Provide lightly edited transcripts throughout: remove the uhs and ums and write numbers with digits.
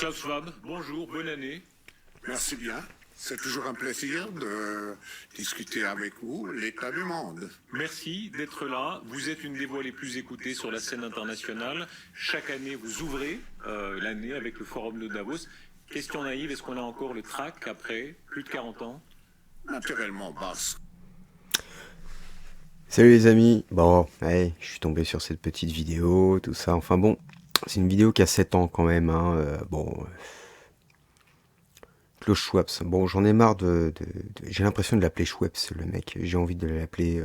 Klaus Schwab, bonjour, bonne année. Merci bien. C'est toujours un plaisir de discuter avec vous l'état du monde. Merci d'être là. Vous êtes une des voix les plus écoutées sur la scène internationale. Chaque année, vous ouvrez l'année avec le Forum de Davos. Question naïve, est-ce qu'on a encore le trac après plus de 40 ans? Naturellement, Bas. Salut les amis, bon, allez, je suis tombé sur cette petite vidéo, tout ça, enfin bon, c'est une vidéo qui a 7 ans quand même, hein, Klaus Schwab, bon, j'en ai marre j'ai l'impression de l'appeler Schwab, le mec, j'ai envie de l'appeler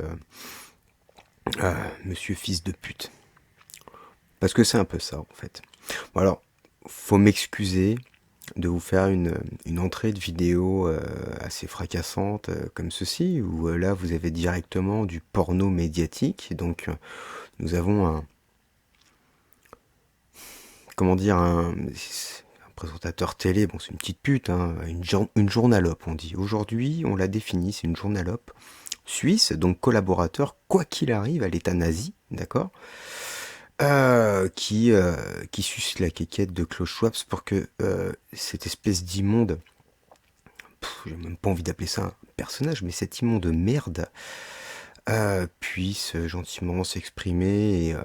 Monsieur Fils de pute, parce que c'est un peu ça en fait. Bon alors, faut m'excuser de vous faire une entrée de vidéo assez fracassante comme ceci, où là vous avez directement du porno médiatique, donc nous avons un présentateur télé, bon c'est une petite pute, hein, une journalope on dit. Aujourd'hui on la définit, c'est une journalope suisse, donc collaborateur quoi qu'il arrive à l'état nazi, d'accord, qui suce la quéquette de Klaus Schwab pour que cette espèce d'immonde, j'ai même pas envie d'appeler ça un personnage, mais cette immonde merde puisse gentiment s'exprimer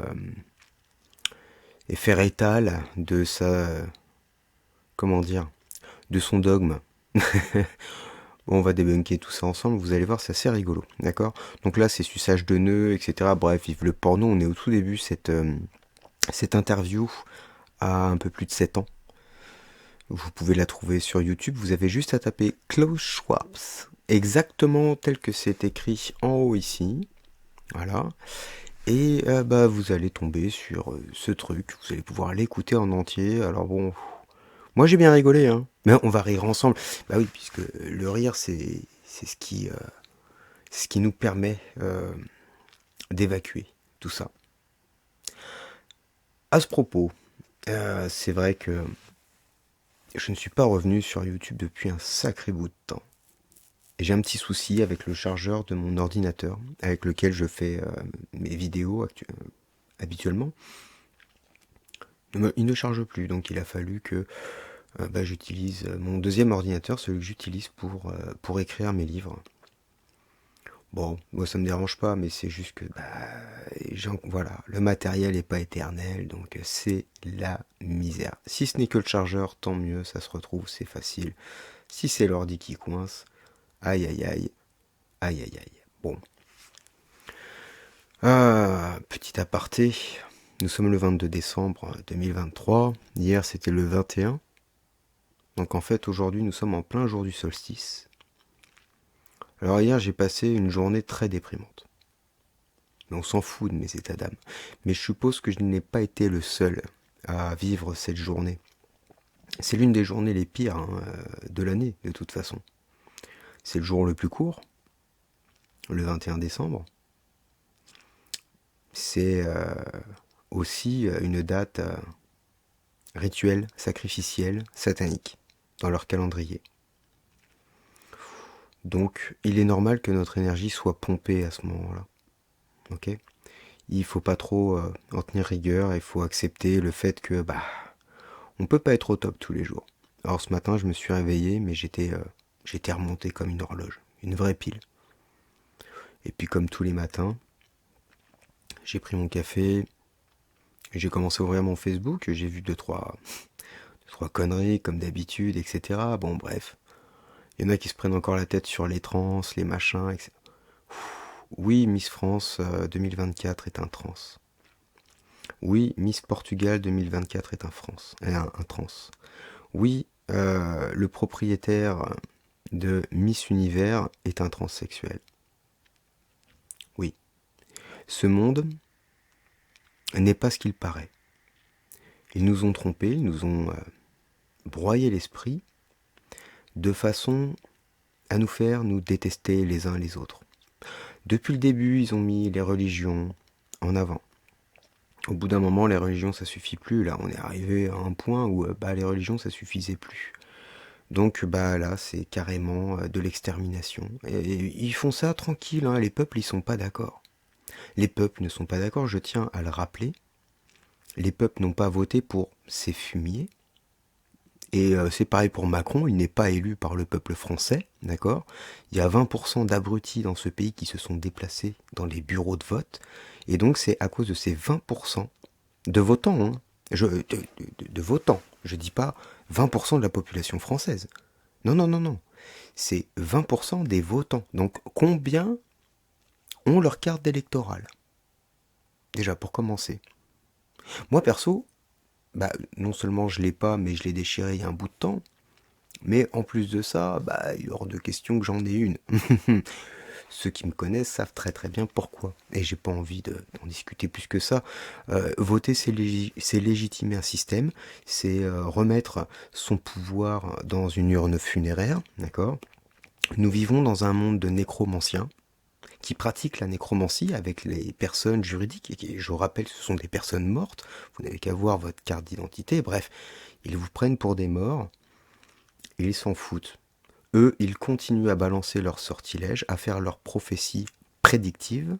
et faire étal de sa, de son dogme. Bon, on va débunker tout ça ensemble, vous allez voir, c'est assez rigolo, d'accord? Donc là, c'est suçage de nœuds, etc. Bref, vive le porno, on est au tout début, cette interview a un peu plus de 7 ans. Vous pouvez la trouver sur YouTube, vous avez juste à taper Klaus Schwab, exactement tel que c'est écrit en haut ici, voilà. Et vous allez tomber sur ce truc, vous allez pouvoir l'écouter en entier. Alors bon, moi j'ai bien rigolé, hein, mais on va rire ensemble. Bah oui, puisque le rire c'est ce qui nous permet d'évacuer tout ça. À ce propos, c'est vrai que je ne suis pas revenu sur YouTube depuis un sacré bout de temps. Et j'ai un petit souci avec le chargeur de mon ordinateur, avec lequel je fais mes vidéos habituellement. Il ne charge plus, donc il a fallu que j'utilise mon deuxième ordinateur, celui que j'utilise pour écrire mes livres. Bon, moi ça me dérange pas, mais c'est juste que voilà, le matériel n'est pas éternel, donc c'est la misère. Si ce n'est que le chargeur, tant mieux, ça se retrouve, c'est facile. Si c'est l'ordi qui coince, aïe aïe aïe, aïe aïe aïe. Bon. Petit aparté, nous sommes le 22 décembre 2023, hier c'était le 21, donc en fait aujourd'hui nous sommes en plein jour du solstice. Alors hier j'ai passé une journée très déprimante. Mais on s'en fout de mes états d'âme. Mais je suppose que je n'ai pas été le seul à vivre cette journée. C'est l'une des journées les pires de l'année de toute façon. C'est le jour le plus court, le 21 décembre. C'est aussi une date rituelle, sacrificielle, satanique dans leur calendrier. Donc il est normal que notre énergie soit pompée à ce moment-là. Ok ? Il faut pas trop en tenir rigueur, il faut accepter le fait que on peut pas être au top tous les jours. Alors ce matin je me suis réveillé, mais j'étais remonté comme une horloge, une vraie pile. Et puis comme tous les matins, j'ai pris mon café, j'ai commencé à ouvrir mon Facebook, j'ai vu deux, trois conneries comme d'habitude, etc. Bon bref, il y en a qui se prennent encore la tête sur les trans, les machins, etc. Oui, Miss France 2024 est un trans. Oui, Miss Portugal 2024 est un trans. Oui, le propriétaire de Miss Univers est un transsexuel. Oui. Ce monde n'est pas ce qu'il paraît. Ils nous ont trompés, ils nous ont broyé l'esprit de façon à nous faire nous détester les uns les autres. Depuis le début, ils ont mis les religions en avant. Au bout d'un moment, les religions, ça suffit plus. Là, on est arrivé à un point où les religions, ça suffisait plus. Donc, là, c'est carrément de l'extermination. Et ils font ça tranquille, hein. Les peuples, ils sont pas d'accord. Les peuples ne sont pas d'accord, je tiens à le rappeler. Les peuples n'ont pas voté pour ces fumiers. Et c'est pareil pour Macron, il n'est pas élu par le peuple français, d'accord? Il y a 20% d'abrutis dans ce pays qui se sont déplacés dans les bureaux de vote, et donc c'est à cause de ces 20% de votants, hein. De votants, je dis pas 20% de la population française. Non, non, non, non. C'est 20% des votants. Donc combien ont leur carte électorale? Déjà, pour commencer. Moi, perso, bah, non seulement je l'ai pas, mais je l'ai déchiré il y a un bout de temps. Mais en plus de ça, bah, il est hors de question que j'en ai une. Ceux qui me connaissent savent très très bien pourquoi. Et j'ai pas envie d'en discuter plus que ça. Voter, c'est légitimer un système, c'est remettre son pouvoir dans une urne funéraire, d'accord? Nous vivons dans un monde de nécromanciens qui pratiquent la nécromancie avec les personnes juridiques, et qui, je vous rappelle, ce sont des personnes mortes, vous n'avez qu'à voir votre carte d'identité, bref, ils vous prennent pour des morts, et ils s'en foutent. Eux, ils continuent à balancer leurs sortilèges, à faire leurs prophéties prédictives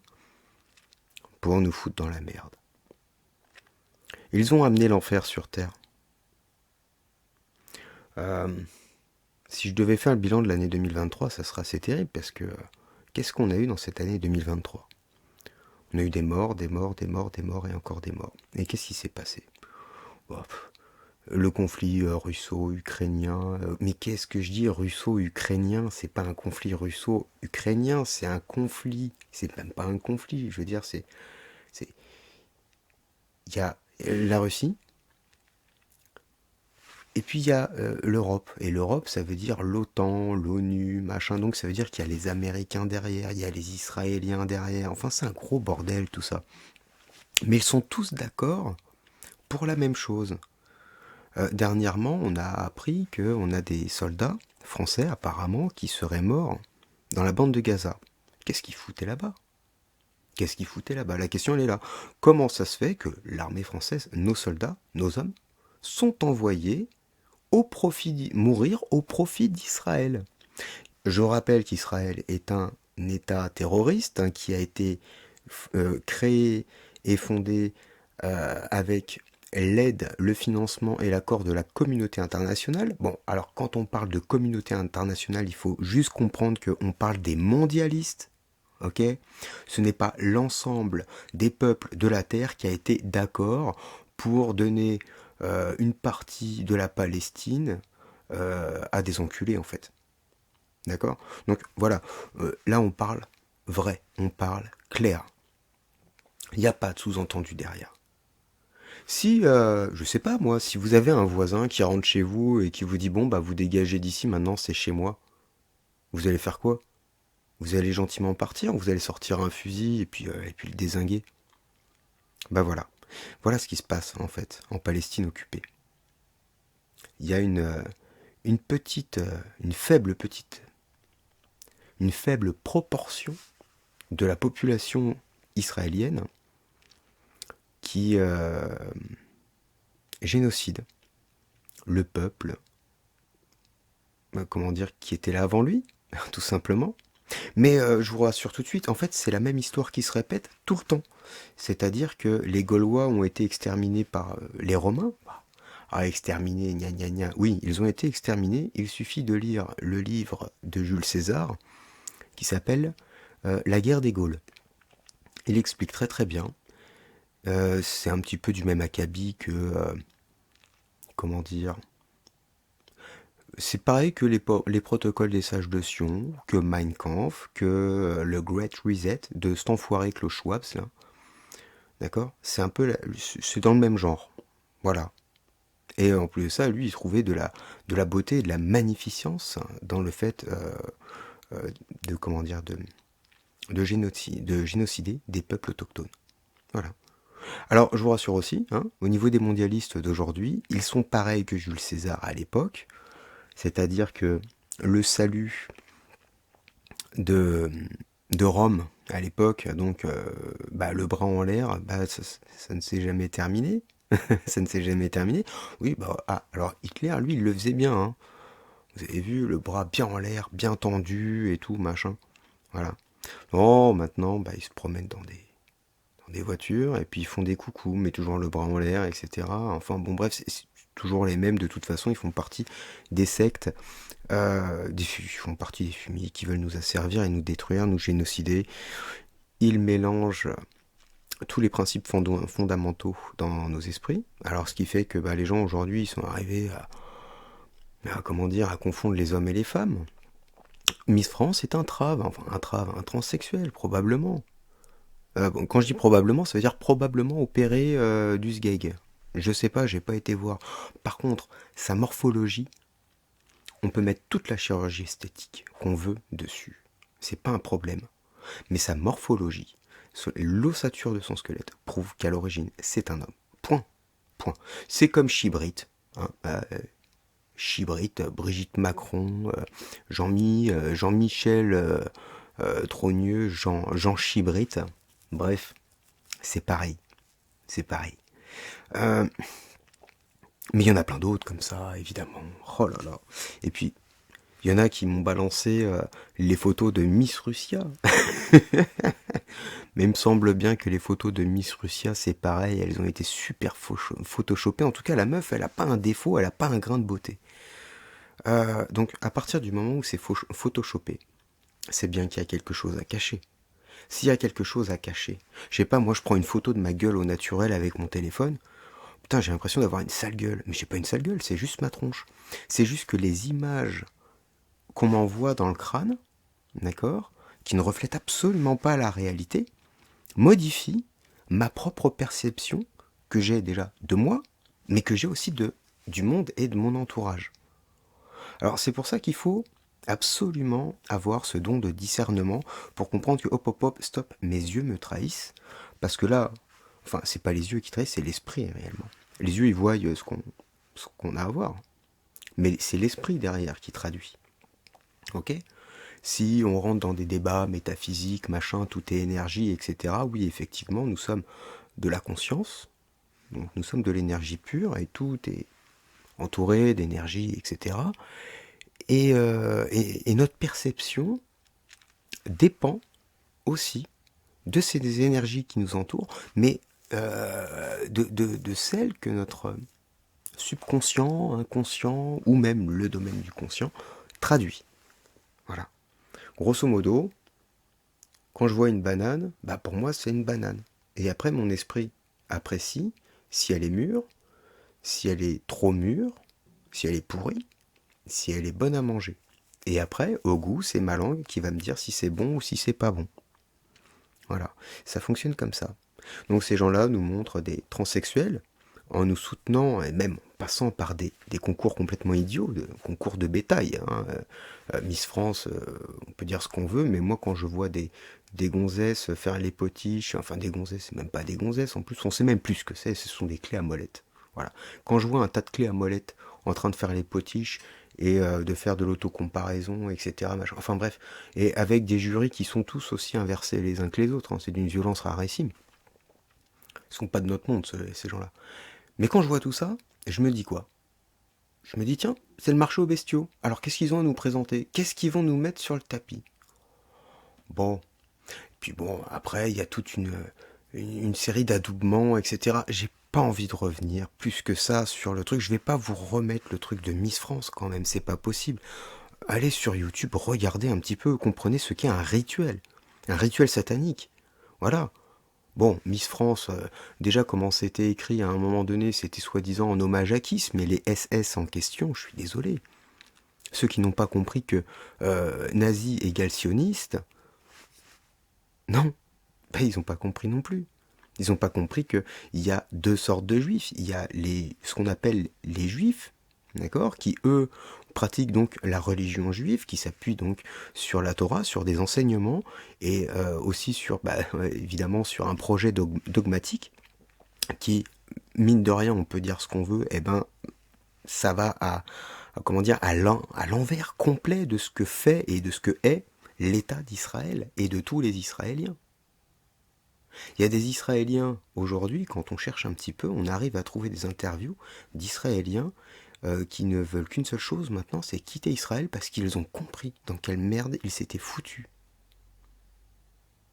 pour nous foutre dans la merde. Ils ont amené l'enfer sur Terre. Si je devais faire le bilan de l'année 2023, ça serait assez terrible, parce que qu'est-ce qu'on a eu dans cette année 2023? On a eu des morts, des morts, des morts, des morts et encore des morts. Et qu'est-ce qui s'est passé? Le conflit russo-ukrainien. Mais qu'est-ce que je dis, russo-ukrainien? C'est pas un conflit russo-ukrainien, c'est un conflit. C'est même pas un conflit, je veux dire, il y a la Russie, et puis il y a l'Europe. Et l'Europe, ça veut dire l'OTAN, l'ONU, machin. Donc ça veut dire qu'il y a les Américains derrière, il y a les Israéliens derrière. Enfin, c'est un gros bordel, tout ça. Mais ils sont tous d'accord pour la même chose. Dernièrement, on a appris qu'on a des soldats français, apparemment, qui seraient morts dans la bande de Gaza. Qu'est-ce qu'ils foutaient là-bas? Qu'est-ce qu'ils foutaient là-bas? La question, elle est là. Comment ça se fait que l'armée française, nos soldats, nos hommes, sont envoyés mourir au profit d'Israël? Je rappelle qu'Israël est un État terroriste, hein, qui a été créé et fondé avec l'aide, le financement et l'accord de la communauté internationale. Bon, alors quand on parle de communauté internationale, il faut juste comprendre qu'on parle des mondialistes, ok? Ce n'est pas l'ensemble des peuples de la Terre qui a été d'accord pour donner une partie de la Palestine à des enculés, en fait. D'accord? Donc voilà, là on parle vrai, on parle clair. Il n'y a pas de sous-entendu derrière. Si, je sais pas moi, si vous avez un voisin qui rentre chez vous et qui vous dit bon bah vous dégagez d'ici, maintenant c'est chez moi, vous allez faire quoi? Vous allez gentiment partir, ou vous allez sortir un fusil et puis le dézinguer? Bah voilà. Voilà ce qui se passe en fait en Palestine occupée. Il y a une faible proportion de la population israélienne qui génocide le peuple, comment dire, qui était là avant lui, tout simplement. Mais je vous rassure tout de suite, en fait, c'est la même histoire qui se répète tout le temps. C'est-à-dire que les Gaulois ont été exterminés par les Romains. Ah, exterminés, gna gna gna. Oui, ils ont été exterminés. Il suffit de lire le livre de Jules César qui s'appelle La guerre des Gaules. Il explique très très bien. C'est un petit peu du même acabit que... comment dire... C'est pareil que les protocoles des sages de Sion, que Mein Kampf, que le Great Reset de cet enfoiré Klaus Schwab, là. D'accord? C'est un peu... c'est dans le même genre. Voilà. Et en plus de ça, lui, il trouvait de la beauté et de la magnificence dans le fait de, comment dire, de génocider des peuples autochtones. Voilà. Alors, je vous rassure aussi, hein, au niveau des mondialistes d'aujourd'hui, ils sont pareils que Jules César à l'époque, c'est-à-dire que le salut de Rome à l'époque, donc le bras en l'air, ça ne s'est jamais terminé. Ça ne s'est jamais terminé. Oui, alors Hitler, lui, il le faisait bien, hein. Vous avez vu, le bras bien en l'air, bien tendu et tout, machin. Voilà. Oh, maintenant, ils se promènent dans des voitures et puis ils font des coucous, mais toujours le bras en l'air, etc. Enfin, bon, bref, toujours les mêmes de toute façon, ils font partie des sectes, ils font partie des fumiers qui veulent nous asservir et nous détruire, nous génocider. Ils mélangent tous les principes fondamentaux dans nos esprits. Alors ce qui fait que les gens aujourd'hui ils sont arrivés à confondre les hommes et les femmes. Miss France est un transsexuel probablement. Quand je dis probablement, ça veut dire probablement opéré du sgeg. Je sais pas, j'ai pas été voir. Par contre, sa morphologie, on peut mettre toute la chirurgie esthétique qu'on veut dessus. C'est pas un problème. Mais sa morphologie, l'ossature de son squelette, prouve qu'à l'origine, c'est un homme. Point. C'est comme Chibrit. Chibrit, Brigitte Macron, Jean-Michel Trogneux, Jean Chibrit. Bref, c'est pareil. Mais il y en a plein d'autres comme ça, évidemment. Oh là là. Et puis, il y en a qui m'ont balancé les photos de Miss Russia. Mais il me semble bien que les photos de Miss Russia, c'est pareil, elles ont été super photoshopées. En tout cas, la meuf, elle n'a pas un défaut, elle n'a pas un grain de beauté. Donc, à partir du moment où c'est photoshopé, c'est bien qu'il y a quelque chose à cacher. S'il y a quelque chose à cacher, je sais pas, moi je prends une photo de ma gueule au naturel avec mon téléphone, putain, j'ai l'impression d'avoir une sale gueule. Mais j'ai pas une sale gueule, c'est juste ma tronche. C'est juste que les images qu'on m'envoie dans le crâne, d'accord, qui ne reflètent absolument pas la réalité, modifient ma propre perception que j'ai déjà de moi, mais que j'ai aussi du monde et de mon entourage. Alors c'est pour ça qu'il faut absolument avoir ce don de discernement pour comprendre que hop, stop, mes yeux me trahissent, parce que là, enfin c'est pas les yeux qui trahissent, c'est l'esprit réellement. Les yeux ils voient ce qu'on a à voir, mais c'est l'esprit derrière qui traduit. Ok ? Si on rentre dans des débats métaphysiques, machin, tout est énergie, etc., oui, effectivement, nous sommes de la conscience, donc nous sommes de l'énergie pure, et tout est entouré d'énergie, etc. Et notre perception dépend aussi de ces énergies qui nous entourent, mais de celles que notre subconscient, inconscient, ou même le domaine du conscient traduit. Voilà. Grosso modo, quand je vois une banane, pour moi c'est une banane. Et après mon esprit apprécie si elle est mûre, si elle est trop mûre, si elle est pourrie, si elle est bonne à manger. Et après, au goût, c'est ma langue qui va me dire si c'est bon ou si c'est pas bon. Voilà, ça fonctionne comme ça. Donc ces gens-là nous montrent des transsexuels en nous soutenant, et même en passant par des concours complètement idiots, des concours de bétail. Miss France, on peut dire ce qu'on veut, mais moi quand je vois des gonzesses faire les potiches, enfin des gonzesses, c'est même pas des gonzesses, en plus on sait même plus ce que c'est, ce sont des clés à molette. Voilà. Quand je vois un tas de clés à molette en train de faire les potiches, et de faire de l'autocomparaison, etc. Enfin bref, et avec des jurys qui sont tous aussi inversés les uns que les autres, c'est d'une violence rarissime. Ils sont pas de notre monde, ces gens-là. Mais quand je vois tout ça, je me dis quoi ? Je me dis, tiens, c'est le marché aux bestiaux. Alors qu'est-ce qu'ils ont à nous présenter ? Qu'est-ce qu'ils vont nous mettre sur le tapis ? Bon. Puis bon, après, il y a toute une série d'adoubements, etc. J'ai pas envie de revenir plus que ça sur le truc. Je vais pas vous remettre le truc de Miss France quand même, c'est pas possible. Allez sur YouTube, regardez un petit peu, comprenez ce qu'est un rituel satanique. Voilà. Bon, Miss France, déjà comment c'était écrit à un moment donné, c'était soi-disant en hommage à Kiss, mais les SS en question, je suis désolé. Ceux qui n'ont pas compris que nazi égale sioniste, non, ils n'ont pas compris non plus. Ils n'ont pas compris qu'il y a deux sortes de juifs. Il y a ce qu'on appelle les juifs, d'accord, qui eux pratiquent donc la religion juive, qui s'appuie donc sur la Torah, sur des enseignements, et aussi sur, évidemment, sur un projet dogmatique, qui, mine de rien, on peut dire ce qu'on veut, ça va à l'envers complet de ce que fait et de ce que est l'État d'Israël et de tous les Israéliens. Il y a des Israéliens aujourd'hui, quand on cherche un petit peu, on arrive à trouver des interviews d'Israéliens qui ne veulent qu'une seule chose maintenant, c'est quitter Israël parce qu'ils ont compris dans quelle merde ils s'étaient foutus.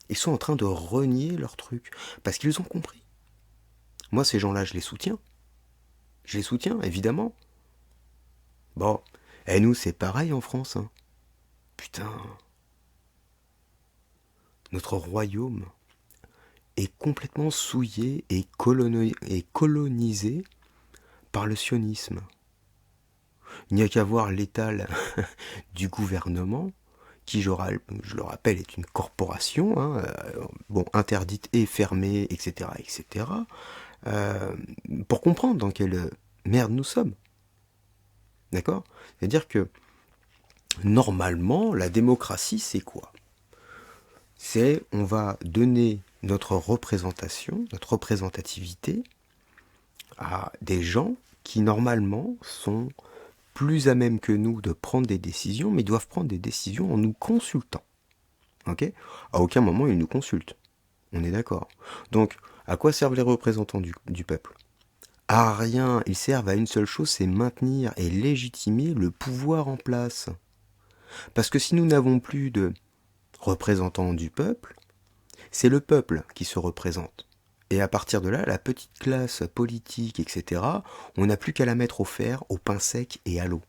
Ils sont en train de renier leur truc parce qu'ils ont compris. Moi, ces gens-là, je les soutiens. Je les soutiens, évidemment. Bon, et nous, c'est pareil en France. Hein. Putain. Notre royaume est complètement souillé et colonisé par le sionisme. Il n'y a qu'à voir l'étal du gouvernement, qui, je le rappelle, est une corporation, hein, bon, interdite et fermée, etc., etc., pour comprendre dans quelle merde nous sommes. D'accord ? C'est-à-dire que, normalement, la démocratie, c'est quoi ? C'est, on va donner notre représentation, notre représentativité à des gens qui, normalement, sont plus à même que nous de prendre des décisions, mais ils doivent prendre des décisions en nous consultant. Ok ? À aucun moment, ils nous consultent. On est d'accord. Donc, à quoi servent les représentants du peuple ? À rien. Ils servent à une seule chose, c'est maintenir et légitimer le pouvoir en place. Parce que si nous n'avons plus de représentants du peuple, c'est le peuple qui se représente. Et à partir de là, la petite classe politique, etc., on n'a plus qu'à la mettre au fer, au pain sec et à l'eau.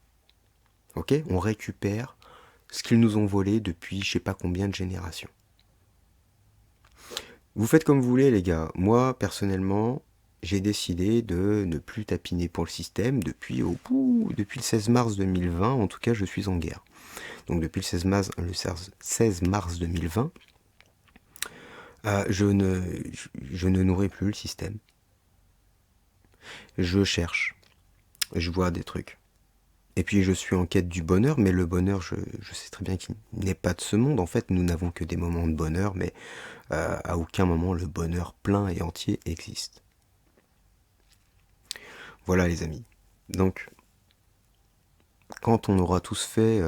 Ok ? On récupère ce qu'ils nous ont volé depuis je sais pas combien de générations. Vous faites comme vous voulez, les gars. Moi, personnellement, j'ai décidé de ne plus tapiner pour le système depuis le 16 mars 2020. En tout cas, je suis en guerre. Donc depuis le 16 mars 2020, je ne nourris plus le système. Je cherche. Je vois des trucs. Et puis je suis en quête du bonheur, mais le bonheur, je sais très bien qu'il n'est pas de ce monde. En fait, nous n'avons que des moments de bonheur, mais à aucun moment le bonheur plein et entier existe. Voilà les amis. Donc, quand on aura tous fait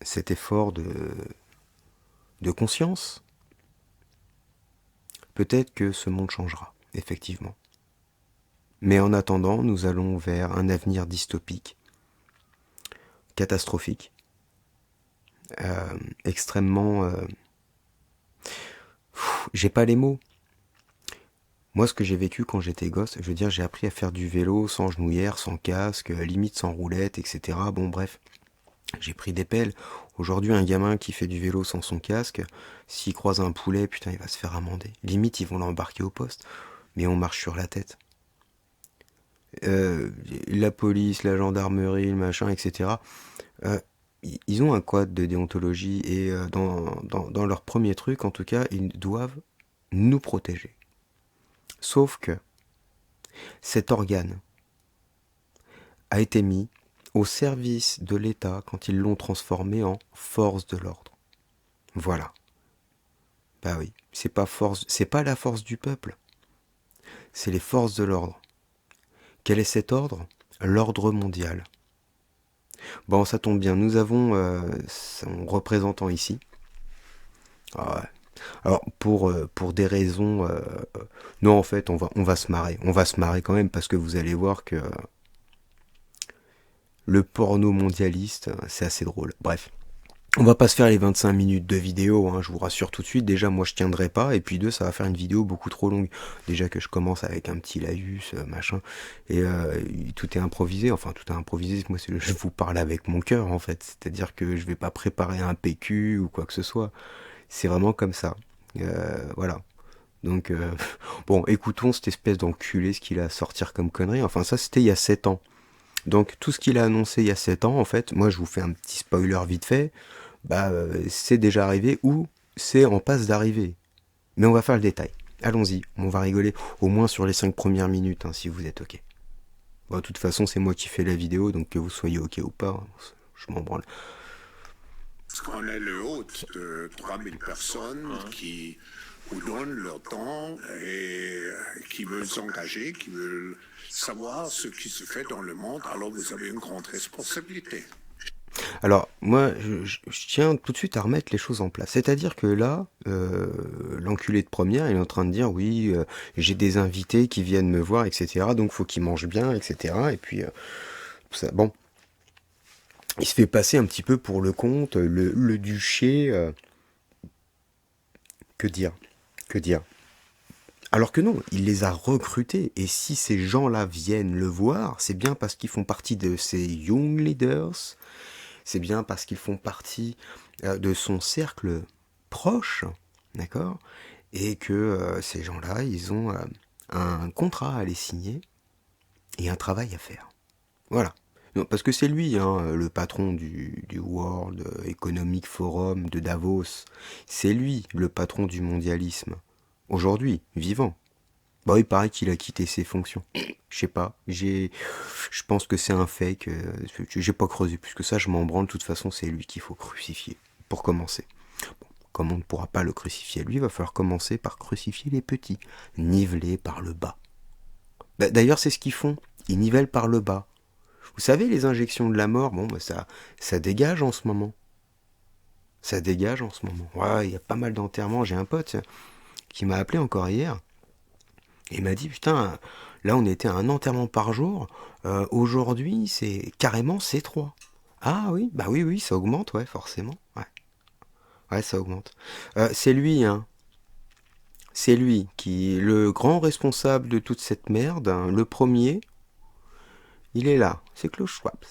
cet effort de conscience, peut-être que ce monde changera, effectivement. Mais en attendant, nous allons vers un avenir dystopique, catastrophique, extrêmement... j'ai pas les mots. Moi, ce que j'ai vécu quand j'étais gosse, je veux dire, j'ai appris à faire du vélo sans genouillère, sans casque, limite sans roulette, etc. Bon, bref, j'ai pris des pelles. Aujourd'hui, un gamin qui fait du vélo sans son casque, s'il croise un poulet, putain, il va se faire amender. Limite, ils vont l'embarquer au poste, mais on marche sur la tête. La police, la gendarmerie, le machin, etc. Ils ont un code de déontologie et dans leur premier truc, en tout cas, ils doivent nous protéger. Sauf que cet organe a été mis au service de l'État quand ils l'ont transformé en force de l'ordre. Voilà. Bah oui, c'est pas la force du peuple, c'est les forces de l'ordre. Quel est cet ordre ? L'ordre mondial. Bon, ça tombe bien, nous avons son représentant ici. Ah ouais. Alors, pour des raisons... non, en fait, on va se marrer. On va se marrer quand même, parce que vous allez voir que le porno mondialiste, c'est assez drôle. Bref. On va pas se faire les 25 minutes de vidéo, hein, je vous rassure tout de suite. Déjà, moi, je tiendrai pas. Et puis, deux, ça va faire une vidéo beaucoup trop longue. Déjà que je commence avec un petit laïus, machin. Et tout est improvisé. Enfin, tout est improvisé. Moi, je vous parle avec mon cœur, en fait. C'est-à-dire que je vais pas préparer un PQ ou quoi que ce soit. C'est vraiment comme ça. Voilà. Donc, bon, écoutons cette espèce d'enculé, ce qu'il a à sortir comme connerie. Enfin, ça, c'était il y a 7 ans. Donc, tout ce qu'il a annoncé il y a 7 ans, en fait, moi, je vous fais un petit spoiler vite fait. Bah, c'est déjà arrivé ou c'est en passe d'arriver. Mais on va faire le détail. Allons-y, on va rigoler au moins sur les 5 premières minutes, hein, si vous êtes ok. Bon, de toute façon, c'est moi qui fais la vidéo, donc que vous soyez ok ou pas, je m'en branle. Parce qu'on est le hôte de 3000 personnes qui vous donnent leur temps et qui veulent s'engager, qui veulent savoir ce qui se fait dans le monde. Alors vous avez une grande responsabilité. Alors, moi, je tiens tout de suite à remettre les choses en place. C'est-à-dire que là, l'enculé de première, il est en train de dire, oui, j'ai des invités qui viennent me voir, etc. Donc, faut qu'ils mangent bien, etc. Et puis, ça, bon, il se fait passer un petit peu pour le comte, le duché. Que dire ? Alors que non, il les a recrutés. Et si ces gens-là viennent le voir, c'est bien parce qu'ils font partie de ces Young Leaders, c'est bien parce qu'ils font partie de son cercle proche, d'accord? Et que ces gens-là, ils ont un contrat à aller signer et un travail à faire. Voilà. Non, parce que c'est lui, hein, le patron du World Economic Forum de Davos. C'est lui, le patron du mondialisme. Aujourd'hui, vivant. Bah, il paraît qu'il a quitté ses fonctions. Je sais pas. Je pense que c'est un fake. J'ai pas creusé plus que ça. Je m'en branle. De toute façon, c'est lui qu'il faut crucifier. Pour commencer. Bon, comme on ne pourra pas le crucifier lui, il va falloir commencer par crucifier les petits. Niveler par le bas. Bah, d'ailleurs, c'est ce qu'ils font. Ils nivellent par le bas. Vous savez, les injections de la mort, bon, bah, ça dégage en ce moment. Ça dégage en ce moment. Ouais, il y a pas mal d'enterrements. J'ai un pote qui m'a appelé encore hier. Et il m'a dit, putain, là on était à un enterrement par jour. Aujourd'hui, c'est carrément C3. Ah oui, bah oui, ça augmente, ouais, forcément. Ouais, ça augmente. C'est lui, hein. C'est lui qui est le grand responsable de toute cette merde. Hein, le premier, il est là. C'est Klaus Schwab.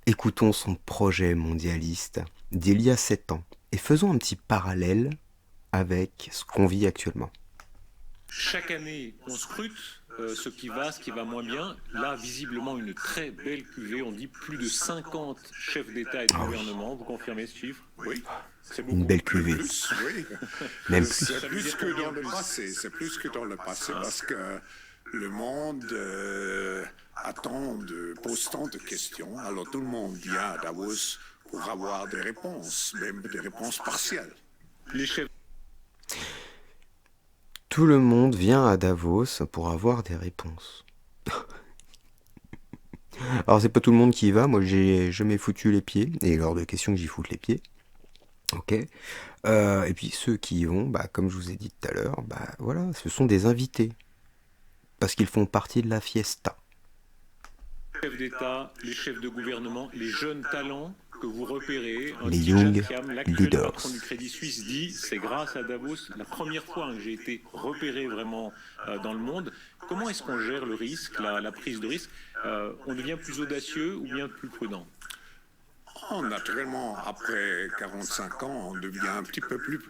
Écoutons son projet mondialiste d'il y a 7 ans et faisons un petit parallèle avec ce qu'on vit actuellement. Chaque année, on scrute ce qui va moins bien. Là, visiblement, une très belle cuvée. On dit plus de 50 chefs d'État et de gouvernement. Vous confirmez ce chiffre? Oui. C'est beaucoup. Une belle cuvée. Plus, oui. Même plus. C'est plus que dans le passé. C'est plus que dans le passé parce que le monde pose tant de questions. Alors tout le monde vient à Davos pour avoir des réponses, même des réponses partielles. Les chefs. Tout le monde vient à Davos pour avoir des réponses. Alors c'est pas tout le monde qui y va, moi je m'ai foutu les pieds, et il est hors de question que j'y foute les pieds. Ok. Et puis ceux qui y vont, bah, comme je vous ai dit tout à l'heure, bah voilà, ce sont des invités. Parce qu'ils font partie de la fiesta. Les chefs d'État, les chefs de gouvernement, les jeunes talents que vous repérez. Les Young L'actuel Leaders. patron du Crédit Suisse dit, c'est grâce à Davos, la première fois que j'ai été repéré vraiment dans le monde. Comment est-ce qu'on gère le risque, la prise de risque? On devient plus audacieux ou bien plus prudent? Naturellement, après 45 ans, on devient un petit peu plus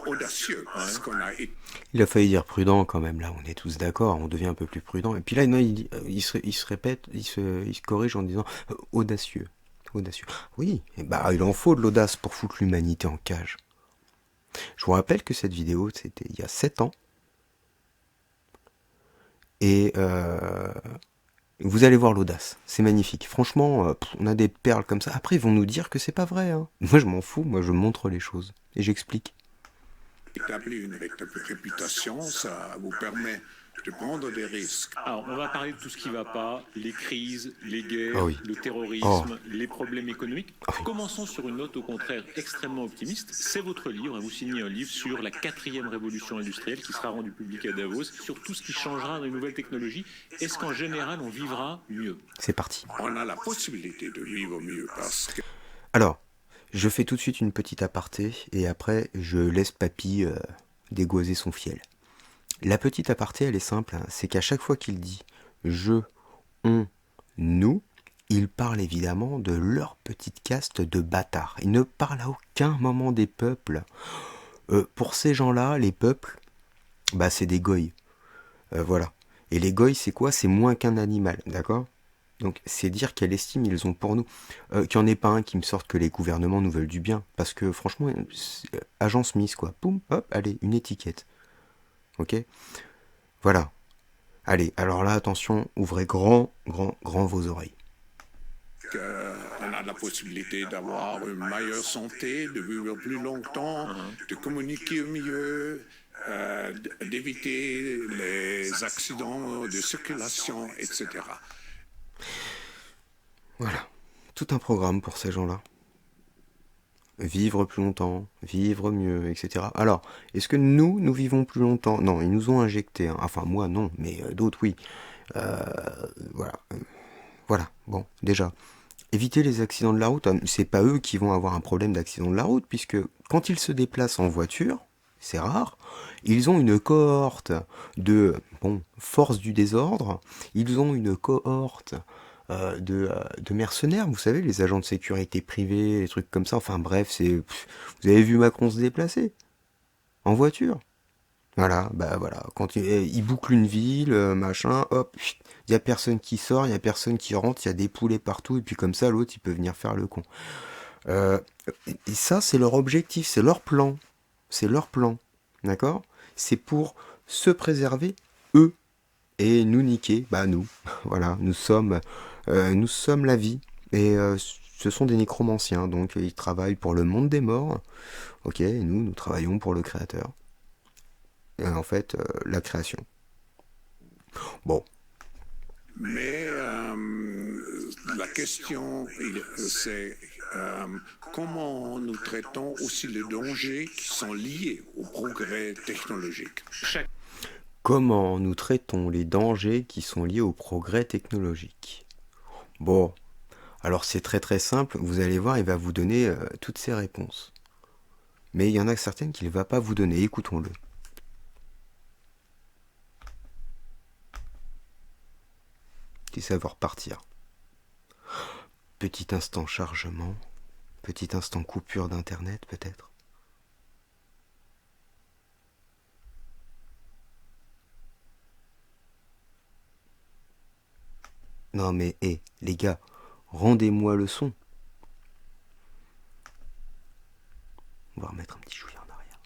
audacieux parce qu'on a été. Il a failli dire prudent quand même, là, on est tous d'accord, on devient un peu plus prudent. Et puis là, non, il se répète, il se corrige en disant audacieux. Audacieux. Oui, bah, il en faut de l'audace pour foutre l'humanité en cage. Je vous rappelle que cette vidéo, c'était il y a 7 ans. Et vous allez voir l'audace, c'est magnifique. Franchement, on a des perles comme ça. Après, ils vont nous dire que c'est pas vrai. Hein. Moi, je m'en fous, moi, je montre les choses. Et j'explique. Établir une réputation, ça vous permet de prendre des risques. Alors, on va parler de tout ce qui ne va pas, les crises, les guerres, Oh oui. le terrorisme, les problèmes économiques. Oh oui. Commençons sur une note au contraire extrêmement optimiste. C'est votre livre, vous signez un livre sur la 4e révolution industrielle qui sera rendu public à Davos, sur tout ce qui changera dans les nouvelles technologies. Est-ce qu'en général, on vivra mieux? C'est parti. On a la possibilité de vivre mieux parce que Alors, je fais tout de suite une petite aparté et après, je laisse Papy dégoiser son fiel. La petite aparté, elle est simple, hein, c'est qu'à chaque fois qu'il dit « je »,« on »,« nous », il parle évidemment de leur petite caste de bâtards. Il ne parle à aucun moment des peuples. Pour ces gens-là, les peuples, bah, c'est des goïs. Voilà. Et les goïs, c'est quoi? C'est moins qu'un animal, d'accord? Donc, c'est dire quelle estime ils ont pour nous. Qu'il n'y en ait pas un qui me sorte que les gouvernements nous veulent du bien. Parce que, franchement, agent Smith, quoi. Poum, hop, allez, une étiquette. Ok? Voilà. Allez, alors là, attention, ouvrez grand vos oreilles. on a la possibilité d'avoir une meilleure santé, de vivre plus longtemps, de communiquer mieux, d'éviter les accidents de circulation, etc. Voilà. Tout un programme pour ces gens-là. Vivre plus longtemps, vivre mieux, etc. Alors, est-ce que nous vivons plus longtemps? Non, ils nous ont injecté. Hein. Enfin, moi, non, mais d'autres, oui. Voilà. Voilà, bon, déjà. Éviter les accidents de la route, c'est pas eux qui vont avoir un problème d'accident de la route, puisque quand ils se déplacent en voiture, c'est rare. Ils ont une cohorte de forces du désordre. Ils ont une cohorte de mercenaires, vous savez, les agents de sécurité privés, les trucs comme ça. Enfin bref, vous avez vu Macron se déplacer en voiture. Voilà, bah voilà, quand il boucle une ville, machin, hop, il y a personne qui sort, il y a personne qui rentre, il y a des poulets partout, et puis comme ça, l'autre, il peut venir faire le con. Et ça, c'est leur objectif, c'est leur plan. C'est leur plan, d'accord? C'est pour se préserver, eux, et nous niquer, bah nous. Voilà, nous sommes la vie, et ce sont des nécromanciens, donc ils travaillent pour le monde des morts, ok, et nous travaillons pour le créateur. Et en fait, la création. Bon. Mais la question, c'est comment nous traitons aussi les dangers qui sont liés au progrès technologique. Comment nous traitons les dangers qui sont liés au progrès technologique? Bon, alors c'est très très simple, vous allez voir, il va vous donner toutes ces réponses. Mais il y en a certaines qu'il ne va pas vous donner, écoutons-le. Et ça va repartir. Petit instant chargement, petit instant coupure d'internet peut-être. Non mais les gars, rendez-moi le son. On va remettre un petit chouïa en arrière.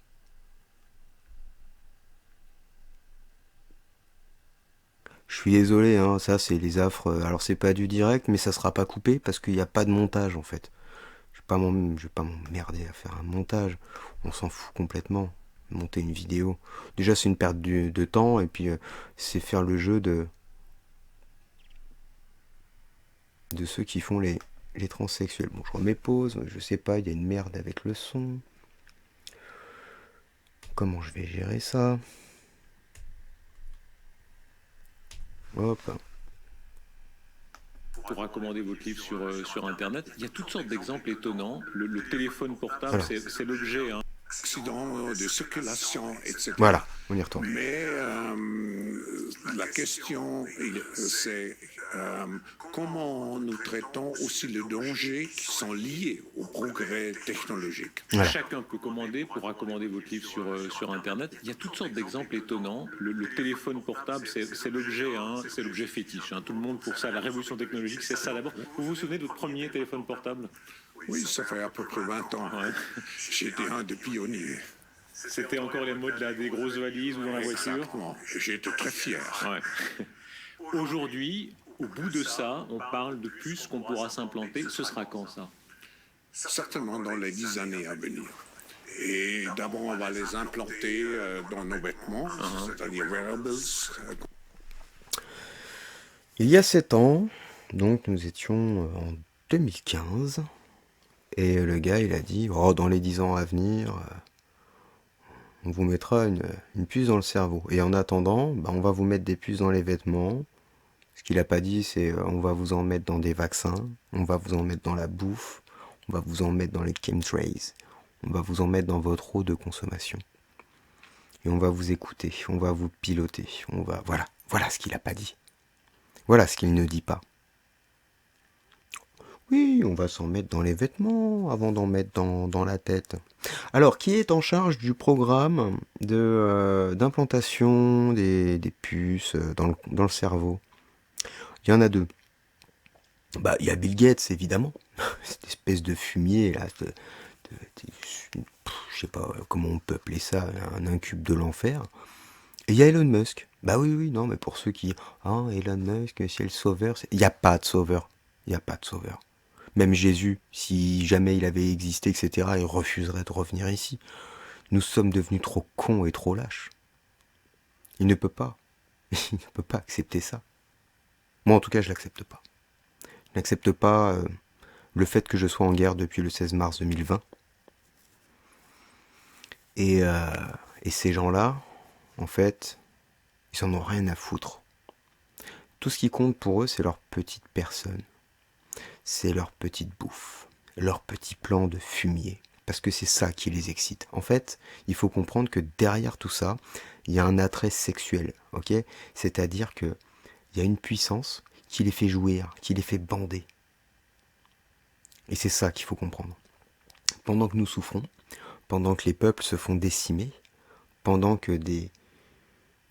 Je suis désolé, hein, ça c'est les affres. Alors c'est pas du direct, mais ça sera pas coupé parce qu'il n'y a pas de montage en fait. Je vais pas m'emmerder à faire un montage. On s'en fout complètement. Monter une vidéo. Déjà c'est une perte de temps et puis c'est faire le jeu de ceux qui font les transsexuels. Bon, je remets pause, je sais pas, il y a une merde avec le son. Comment je vais gérer ça? Hop. Pour recommander votre livre sur Internet, il y a toutes sortes d'exemples étonnants. Le téléphone portable, Voilà. c'est l'objet. Hein. Accidents de circulation, etc. Voilà, on y retourne. Mais la question, c'est comment nous traitons aussi les dangers qui sont liés au progrès technologique. Voilà. Chacun peut commander pour recommander votre livre sur Internet. Il y a toutes sortes d'exemples étonnants. Le téléphone portable, c'est l'objet, hein, c'est l'objet fétiche. Hein. Tout le monde pour ça. La révolution technologique, c'est ça d'abord. Vous vous souvenez de votre premier téléphone portable? Oui, ça fait à peu près 20 ans. Ouais. J'étais un des pionniers. C'était encore les modes là, des grosses valises ou dans la voiture. Exactement. J'étais très fier. Ouais. Aujourd'hui, au bout de ça, on parle de puces qu'on pourra s'implanter. Ce sera quand ça? Certainement dans les 10 années à venir. Et d'abord, on va les implanter dans nos vêtements, c'est-à-dire wearables. Il y a 7 ans, donc nous étions en 2015, et le gars il a dit, dans les 10 ans à venir, on vous mettra une puce dans le cerveau. Et en attendant, on va vous mettre des puces dans les vêtements. Ce qu'il n'a pas dit, c'est on va vous en mettre dans des vaccins, on va vous en mettre dans la bouffe, on va vous en mettre dans les chemtrails, on va vous en mettre dans votre eau de consommation. Et on va vous écouter, on va vous piloter, voilà ce qu'il n'a pas dit. Voilà ce qu'il ne dit pas. Oui, on va s'en mettre dans les vêtements avant d'en mettre dans la tête. Alors, qui est en charge du programme d'implantation des puces dans le cerveau? Il y en a 2. Il y a Bill Gates, évidemment. Cette espèce de fumier, là. Je sais pas comment on peut appeler ça, un incube de l'enfer. Et il y a Elon Musk. Oui, non, mais pour ceux qui... Elon Musk, c'est le sauveur. Il n'y a pas de sauveur. Il n'y a pas de sauveur. Même Jésus, si jamais il avait existé, etc., il refuserait de revenir ici. Nous sommes devenus trop cons et trop lâches. Il ne peut pas. Il ne peut pas accepter ça. Moi, en tout cas, je l'accepte pas. Je n'accepte pas le fait que je sois en guerre depuis le 16 mars 2020. Et ces gens-là, en fait, ils en ont rien à foutre. Tout ce qui compte pour eux, c'est leur petite personne. C'est leur petite bouffe, leur petit plan de fumier. parce que c'est ça qui les excite. En fait, il faut comprendre que derrière tout ça, il y a un attrait sexuel, ok? C'est-à-dire que il y a une puissance qui les fait jouir, qui les fait bander. Et c'est ça qu'il faut comprendre. Pendant que nous souffrons, pendant que les peuples se font décimer, pendant que des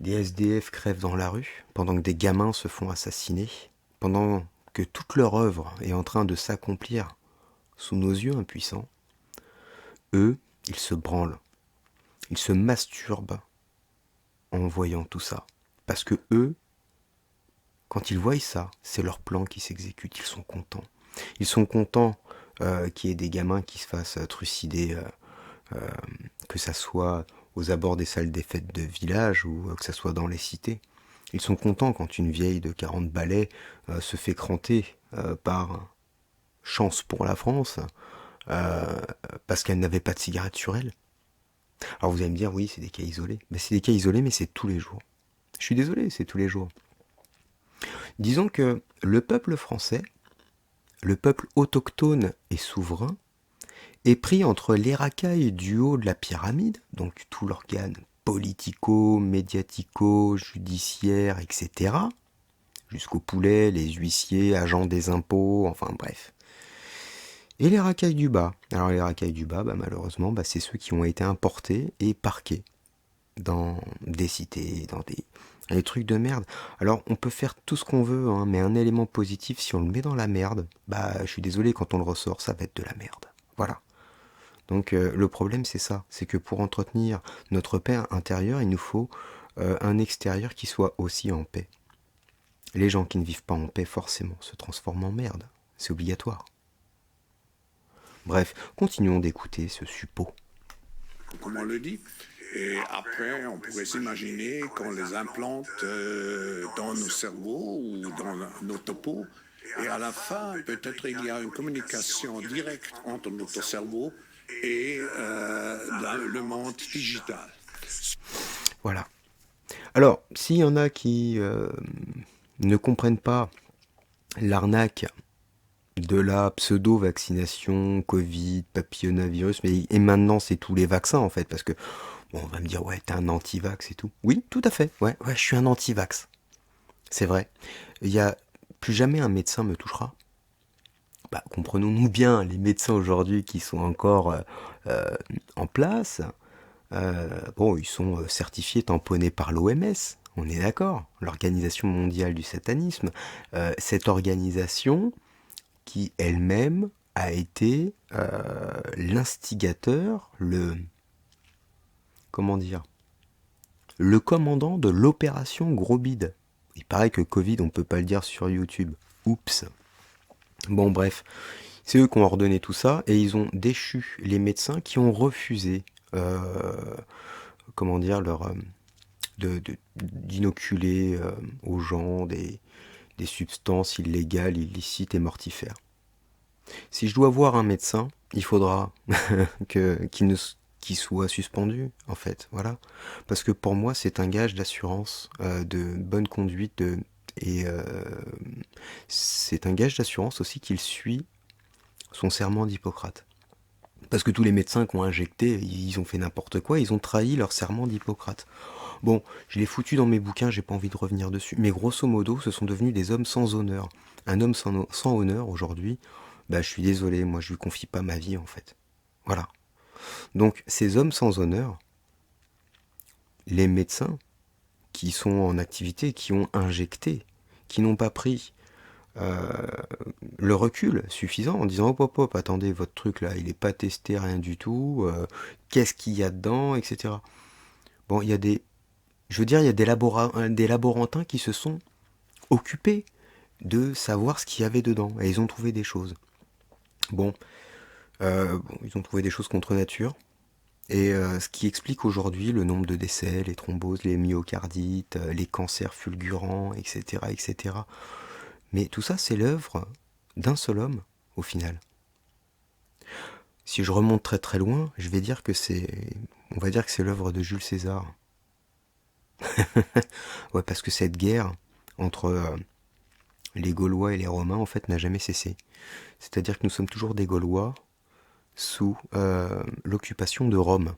SDF crèvent dans la rue, pendant que des gamins se font assassiner, pendant que toute leur œuvre est en train de s'accomplir sous nos yeux impuissants, eux, ils se branlent, ils se masturbent en voyant tout ça. Parce que eux, quand ils voient ça, c'est leur plan qui s'exécute, ils sont contents. Ils sont contents qu'il y ait des gamins qui se fassent trucider, que ça soit aux abords des salles des fêtes de village ou que ça soit dans les cités. Ils sont contents quand une vieille de 40 balais se fait cranter par Chance pour la France parce qu'elle n'avait pas de cigarette sur elle. Alors vous allez me dire, oui, c'est des cas isolés. Mais c'est des cas isolés, mais c'est tous les jours. Je suis désolé, c'est tous les jours. Disons que le peuple français, le peuple autochtone et souverain, est pris entre les racailles du haut de la pyramide, donc tout l'organe politico, médiatico, judiciaire, etc., jusqu'aux poulets, les huissiers, agents des impôts, enfin bref. Et les racailles du bas. Alors les racailles du bas, malheureusement, c'est ceux qui ont été importés et parqués dans des cités, dans des trucs de merde. Alors on peut faire tout ce qu'on veut, hein, mais un élément positif, si on le met dans la merde, je suis désolé, quand on le ressort, ça va être de la merde. Voilà. Donc le problème c'est ça, c'est que pour entretenir notre paix intérieure, il nous faut un extérieur qui soit aussi en paix. Les gens qui ne vivent pas en paix forcément se transforment en merde, c'est obligatoire. Bref, continuons d'écouter ce suppôt. Comme on le dit. Et après, on pourrait s'imaginer qu'on les implante dans nos cerveaux ou dans nos topos. Et à la fin, peut-être il y a une communication directe entre notre cerveau et le monde digital. Voilà. Alors, s'il y en a qui ne comprennent pas l'arnaque de la pseudo-vaccination, Covid, papillomavirus, et maintenant c'est tous les vaccins en fait, parce que, bon, on va me dire, ouais, t'es un anti-vax et tout. Oui, tout à fait, ouais, je suis un anti-vax. C'est vrai. Il y a plus jamais un médecin me touchera. Comprenons-nous bien, les médecins aujourd'hui qui sont encore en place, ils sont certifiés, tamponnés par l'OMS, on est d'accord, l'Organisation mondiale du satanisme. Cette organisation qui elle-même a été l'instigateur, le commandant de l'opération Gros Bide. Il paraît que Covid, on peut pas le dire sur YouTube. Oups. Bon, bref, c'est eux qui ont ordonné tout ça, et ils ont déchu les médecins qui ont refusé, d'inoculer aux gens des substances illégales, illicites et mortifères. Si je dois voir un médecin, il faudra qu'il soit suspendu, en fait, voilà. Parce que pour moi, c'est un gage d'assurance, de bonne conduite, et c'est un gage d'assurance aussi qu'il suit son serment d'Hippocrate. Parce que tous les médecins qui ont injecté, ils ont fait n'importe quoi, ils ont trahi leur serment d'Hippocrate. Bon, je l'ai foutu dans mes bouquins, j'ai pas envie de revenir dessus, mais grosso modo, ce sont devenus des hommes sans honneur. Un homme sans honneur, aujourd'hui, je suis désolé, moi je lui confie pas ma vie, en fait. Voilà. Donc, ces hommes sans honneur, les médecins qui sont en activité, qui ont injecté, qui n'ont pas pris le recul suffisant en disant hop, attendez, votre truc là, il est pas testé, rien du tout, qu'est-ce qu'il y a dedans, etc. Bon, il y a des laborantins qui se sont occupés de savoir ce qu'il y avait dedans, et ils ont trouvé des choses. Bon, ils ont trouvé des choses contre nature, et ce qui explique aujourd'hui le nombre de décès, les thromboses, les myocardites, les cancers fulgurants, etc., etc. Mais tout ça, c'est l'œuvre d'un seul homme, au final. Si je remonte très très loin, on va dire que c'est l'œuvre de Jules César. Ouais, parce que cette guerre entre les Gaulois et les Romains, en fait, n'a jamais cessé. C'est-à-dire que nous sommes toujours des Gaulois, sous l'occupation de Rome,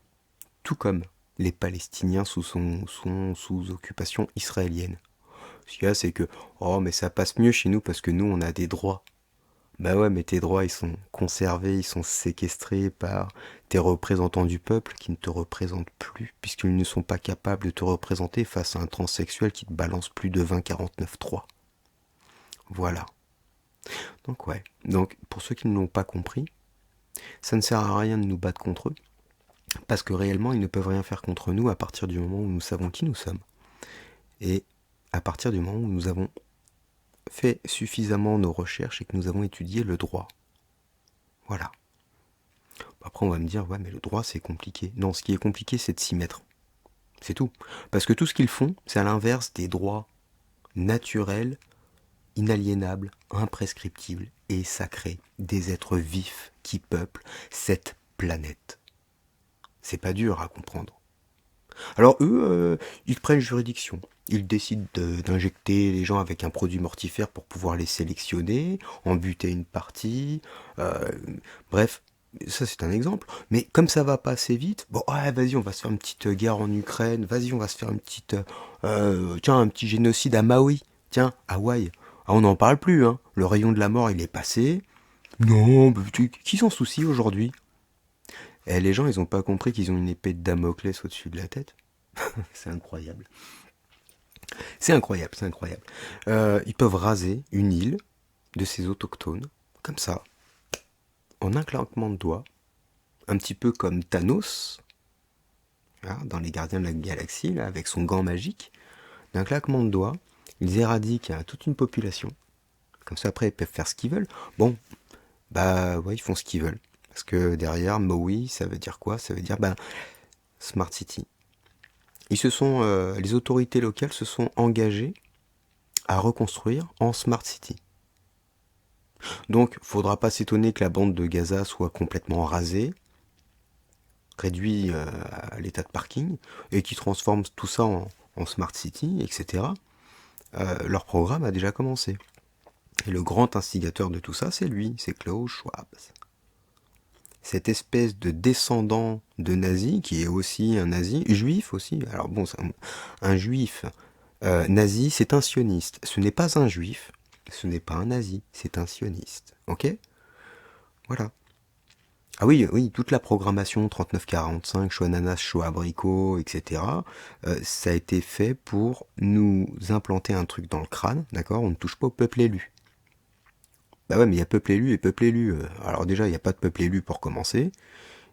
tout comme les Palestiniens sont sous occupation israélienne. Ce qu'il y a, c'est que « Oh, mais ça passe mieux chez nous parce que nous, on a des droits. » Bah ouais, mais tes droits, ils sont conservés, ils sont séquestrés par tes représentants du peuple qui ne te représentent plus, puisqu'ils ne sont pas capables de te représenter face à un transsexuel qui te balance plus de 20-49-3. Voilà. Donc ouais. Donc, pour ceux qui ne l'ont pas compris, ça ne sert à rien de nous battre contre eux, parce que réellement, ils ne peuvent rien faire contre nous à partir du moment où nous savons qui nous sommes. Et à partir du moment où nous avons fait suffisamment nos recherches et que nous avons étudié le droit. Voilà. Après, on va me dire, ouais, mais le droit, c'est compliqué. Non, ce qui est compliqué, c'est de s'y mettre. C'est tout. Parce que tout ce qu'ils font, c'est à l'inverse des droits naturels, inaliénables, imprescriptibles et sacrés des êtres vifs qui peuplent cette planète. C'est pas dur à comprendre. Alors eux, ils prennent juridiction. Ils décident d'injecter les gens avec un produit mortifère pour pouvoir les sélectionner, en buter une partie. Bref, ça c'est un exemple. Mais comme ça va pas assez vite, bon, ouais, vas-y, on va se faire une petite guerre en Ukraine. Vas-y, on va se faire une petite, tiens, un petit génocide à Maui. Tiens, Hawaï. Ah, on n'en parle plus, hein. Le rayon de la mort, il est passé. Non, qui s'en soucie aujourd'hui? Les gens, ils ont pas compris qu'ils ont une épée de Damoclès au-dessus de la tête. C'est incroyable. C'est incroyable, c'est incroyable. Ils peuvent raser une île de ces autochtones, comme ça, en un claquement de doigts, un petit peu comme Thanos, là, dans les Gardiens de la Galaxie, là, avec son gant magique. D'un claquement de doigts, ils éradiquent toute une population. Comme ça, après, ils peuvent faire ce qu'ils veulent. Bon, bah ouais, ils font ce qu'ils veulent. Parce que derrière, Maui, ça veut dire quoi? Ça veut dire, Smart City. Les autorités locales se sont engagées à reconstruire en Smart City. Donc, il ne faudra pas s'étonner que la bande de Gaza soit complètement rasée, réduite à l'état de parking, et qu'ils transforment tout ça en Smart City, etc. Leur programme a déjà commencé. Et le grand instigateur de tout ça, c'est lui, c'est Klaus Schwab. Cette espèce de descendant de nazi, qui est aussi un nazi, juif aussi. Alors bon, un juif nazi, c'est un sioniste. Ce n'est pas un juif, ce n'est pas un nazi, c'est un sioniste. Ok? Voilà. Ah oui, toute la programmation 3945, choix ananas, choix abricot, etc., ça a été fait pour nous implanter un truc dans le crâne, d'accord? On ne touche pas au peuple élu. Bah ouais, mais il y a peuple élu et peuple élu. Alors déjà, il n'y a pas de peuple élu pour commencer.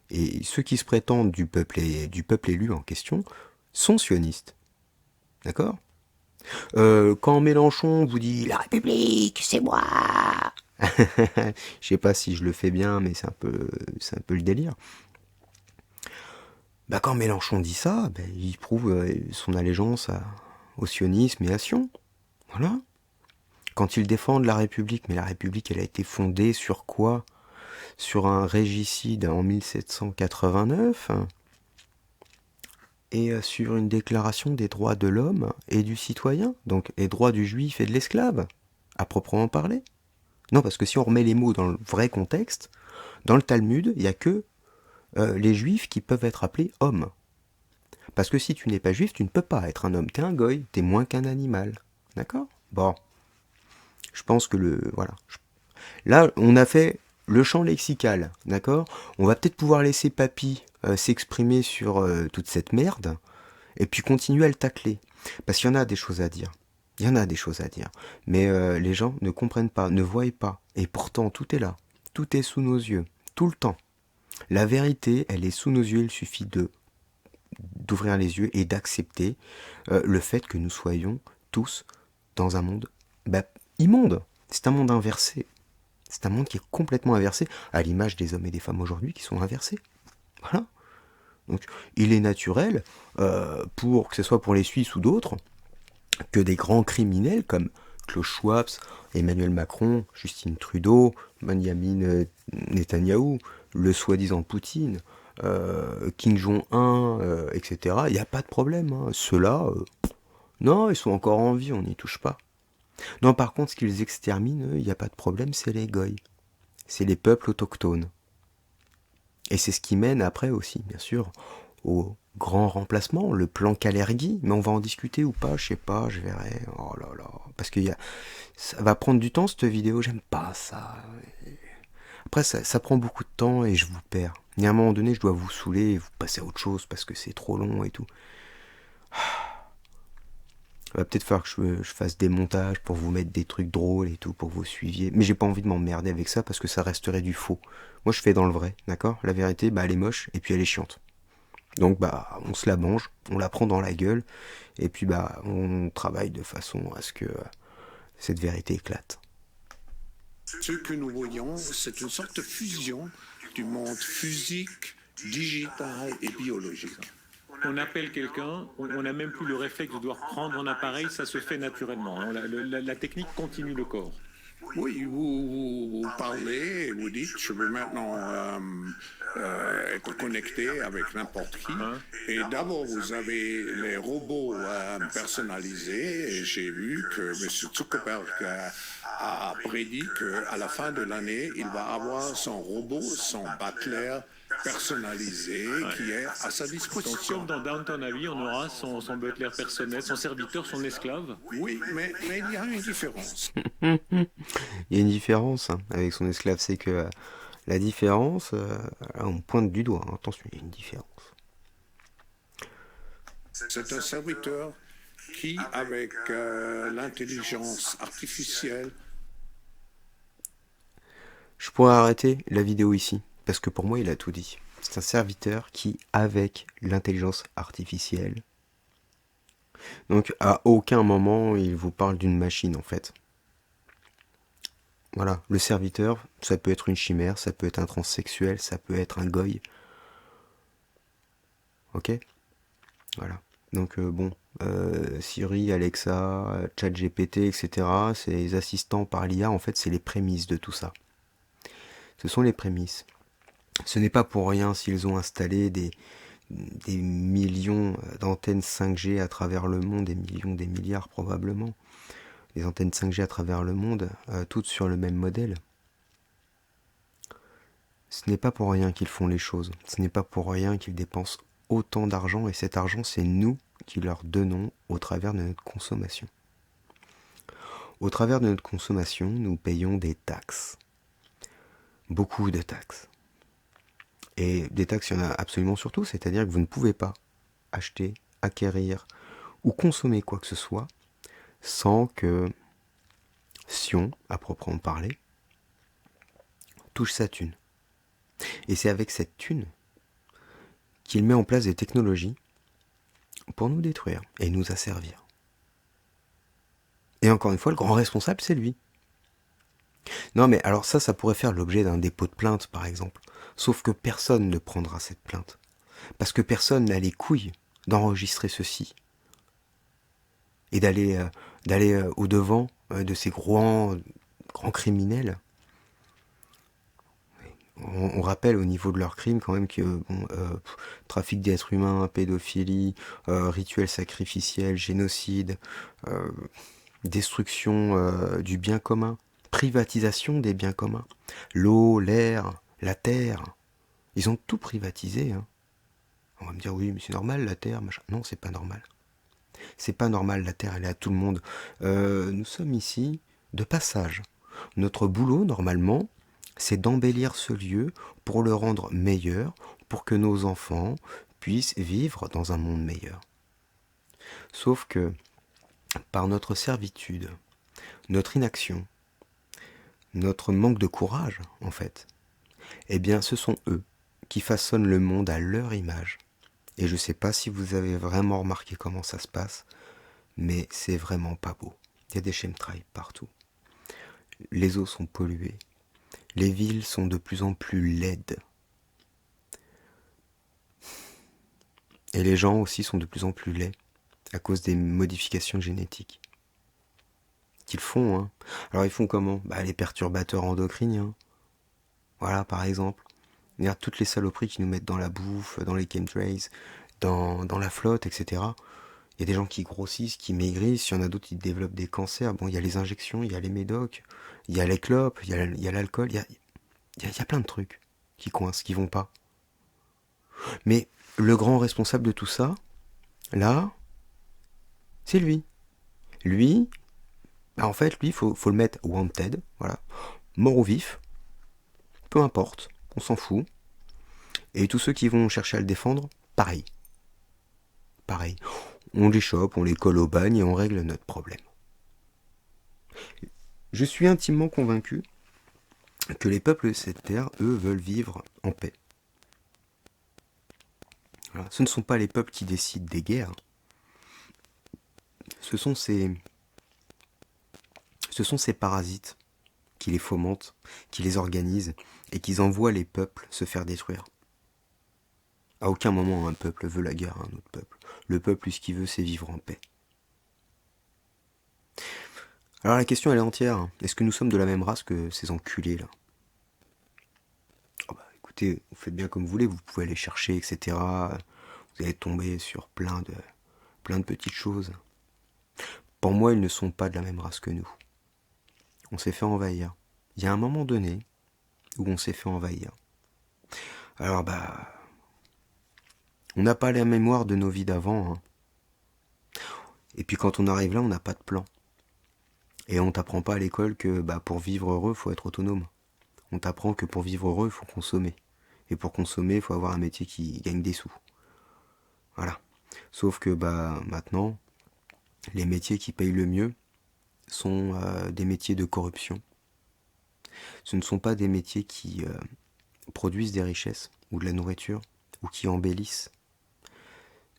Et ceux qui se prétendent du peuple élu en question sont sionistes. D'accord? Quand Mélenchon vous dit « La République, c'est moi !» Je sais pas si je le fais bien, mais c'est un peu le délire. Bah quand Mélenchon dit ça, il prouve son allégeance au sionisme et à Sion. Voilà. Quand ils défendent la République, mais la République, elle a été fondée sur quoi? Sur un régicide en 1789 et sur une déclaration des droits de l'homme et du citoyen, donc les droits du juif et de l'esclave, à proprement parler. Non, parce que si on remet les mots dans le vrai contexte, dans le Talmud, il n'y a que les juifs qui peuvent être appelés hommes. Parce que si tu n'es pas juif, tu ne peux pas être un homme, t'es un goy, t'es moins qu'un animal. D'accord? Bon. Je pense que voilà. Là, on a fait le champ lexical, d'accord? On va peut-être pouvoir laisser Papy s'exprimer sur toute cette merde, et puis continuer à le tacler. Parce qu'il y en a des choses à dire. Il y en a des choses à dire. Mais les gens ne comprennent pas, ne voient pas. Et pourtant, tout est là. Tout est sous nos yeux. Tout le temps. La vérité, elle est sous nos yeux. Il suffit d'ouvrir les yeux et d'accepter le fait que nous soyons tous dans un monde immonde. C'est un monde inversé. C'est un monde qui est complètement inversé, à l'image des hommes et des femmes aujourd'hui qui sont inversés. Voilà. Donc, il est naturel, que ce soit pour les Suisses ou d'autres, que des grands criminels comme Klaus Schwab, Emmanuel Macron, Justin Trudeau, Benjamin Netanyahou, le soi-disant Poutine, Kim Jong-un, etc., il n'y a pas de problème. Hein. Ceux-là, non, ils sont encore en vie, on n'y touche pas. Non, par contre, ce qu'ils exterminent, il n'y a pas de problème, c'est les goïs. C'est les peuples autochtones. Et c'est ce qui mène après aussi, bien sûr, au grand remplacement, le plan Kalergi. Mais on va en discuter ou pas, je sais pas, je verrai. Oh là là. Parce que ça va prendre du temps cette vidéo, j'aime pas ça. Après, ça prend beaucoup de temps et je vous perds. Il y a un moment donné, je dois vous saouler et vous passer à autre chose parce que c'est trop long et tout. Il va peut-être falloir que je fasse des montages pour vous mettre des trucs drôles et tout, pour que vous suiviez. Mais j'ai pas envie de m'emmerder avec ça parce que ça resterait du faux. Moi, je fais dans le vrai, d'accord? La vérité, bah, elle est moche et puis elle est chiante. Donc, bah, on se la mange, on la prend dans la gueule et puis, bah, on travaille de façon à ce que cette vérité éclate. Ce que nous voyons, c'est une sorte de fusion du monde physique, digital et biologique. On appelle quelqu'un, on n'a même plus le réflexe de devoir prendre un appareil, ça se fait naturellement. Hein. La technique continue le corps. Oui, vous parlez, vous dites, je veux maintenant être connecté avec n'importe qui. Hein? Et d'abord, vous avez les robots personnalisés. Et j'ai vu que M. Zuckerberg a prédit qu'à la fin de l'année, il va avoir son robot, son butler personnalisé qui est à sa Donc, disposition. comme dans Downton Abbey, on aura son butler personnel, son serviteur, son esclave. Oui, mais il y a une différence. Il y a une différence hein, avec son esclave, c'est que la différence, on pointe du doigt, hein, attention, il y a une différence. C'est un serviteur qui, avec l'intelligence artificielle, Je pourrais arrêter la vidéo ici, parce que pour moi, il a tout dit. C'est un serviteur qui, avec l'intelligence artificielle, donc à aucun moment il vous parle d'une machine en fait. Voilà, le serviteur, ça peut être une chimère, ça peut être un transsexuel, ça peut être un goy. Ok? Voilà. Donc bon, Siri, Alexa, ChatGPT, etc., ces assistants par l'IA, en fait, c'est les prémices de tout ça. Ce sont les prémices. Ce n'est pas pour rien s'ils ont installé des millions d'antennes 5G à travers le monde, des millions, des milliards probablement, des antennes 5G à travers le monde, toutes sur le même modèle. Ce n'est pas pour rien qu'ils font les choses, ce n'est pas pour rien qu'ils dépensent autant d'argent, et cet argent, c'est nous qui leur donnons au travers de notre consommation. Au travers de notre consommation, nous payons des taxes. Beaucoup de taxes. Et des taxes, il y en a absolument sur tout, c'est-à-dire que vous ne pouvez pas acheter, acquérir ou consommer quoi que ce soit sans que Sion, à proprement parler, touche sa thune. Et c'est avec cette thune qu'il met en place des technologies pour nous détruire et nous asservir. Et encore une fois, le grand responsable, c'est lui. Non mais alors ça pourrait faire l'objet d'un dépôt de plainte, par exemple. Sauf que personne ne prendra cette plainte. Parce que personne n'a les couilles d'enregistrer ceci. Et d'aller au-devant de ces grands criminels. On rappelle au niveau de leurs crimes quand même que trafic d'êtres humains, pédophilie, rituel sacrificiel, génocide, destruction du bien commun, privatisation des biens communs, l'eau, l'air, la terre, ils ont tout privatisé. Hein. On va me dire oui mais c'est normal la terre, machin. Non, c'est pas normal. C'est pas normal, la terre elle est à tout le monde. Nous sommes ici de passage. Notre boulot normalement, c'est d'embellir ce lieu pour le rendre meilleur, pour que nos enfants puissent vivre dans un monde meilleur. Sauf que, par notre servitude, notre inaction, notre manque de courage, en fait, eh bien, ce sont eux qui façonnent le monde à leur image. Et je ne sais pas si vous avez vraiment remarqué comment ça se passe, mais c'est vraiment pas beau. Il y a des chemtrails partout. Les eaux sont polluées. Les villes sont de plus en plus laides. Et les gens aussi sont de plus en plus laids à cause des modifications génétiques qu'ils font. Hein. Alors ils font comment ? Les perturbateurs endocriniens. Voilà, par exemple. Regarde toutes les saloperies qu'ils nous mettent dans la bouffe, dans les chemtrails, dans la flotte, etc. Il y a des gens qui grossissent, qui maigrissent, il y en a d'autres qui développent des cancers. Bon, il y a les injections, il y a les médocs, il y a les clopes, il y a l'alcool, il y a plein de trucs qui coincent, qui vont pas. Mais le grand responsable de tout ça, là, c'est lui. Lui, en fait, lui, faut le mettre wanted, voilà, mort ou vif, peu importe, on s'en fout. Et tous ceux qui vont chercher à le défendre, pareil. Pareil. On les chope, on les colle au bagne et on règle notre problème. Je suis intimement convaincu que les peuples de cette terre, eux, veulent vivre en paix. Voilà. Ce ne sont pas les peuples qui décident des guerres. Ce sont ces parasites qui les fomentent, qui les organisent et qui envoient les peuples se faire détruire. À aucun moment un peuple veut la guerre à un autre peuple. Le peuple, lui, ce qu'il veut, c'est vivre en paix. Alors la question, elle est entière. Est-ce que nous sommes de la même race que ces enculés, là? Oh bah, écoutez, vous faites bien comme vous voulez, vous pouvez aller chercher, etc. Vous allez tomber sur plein de petites choses. Pour moi, ils ne sont pas de la même race que nous. On s'est fait envahir. Il y a un moment donné où on s'est fait envahir. Alors bah... on n'a pas la mémoire de nos vies d'avant. Hein. Et puis quand on arrive là, on n'a pas de plan. Et on t'apprend pas à l'école que pour vivre heureux, il faut être autonome. On t'apprend que pour vivre heureux, il faut consommer. Et pour consommer, il faut avoir un métier qui gagne des sous. Voilà. Sauf que maintenant, les métiers qui payent le mieux sont des métiers de corruption. Ce ne sont pas des métiers qui produisent des richesses ou de la nourriture ou qui embellissent.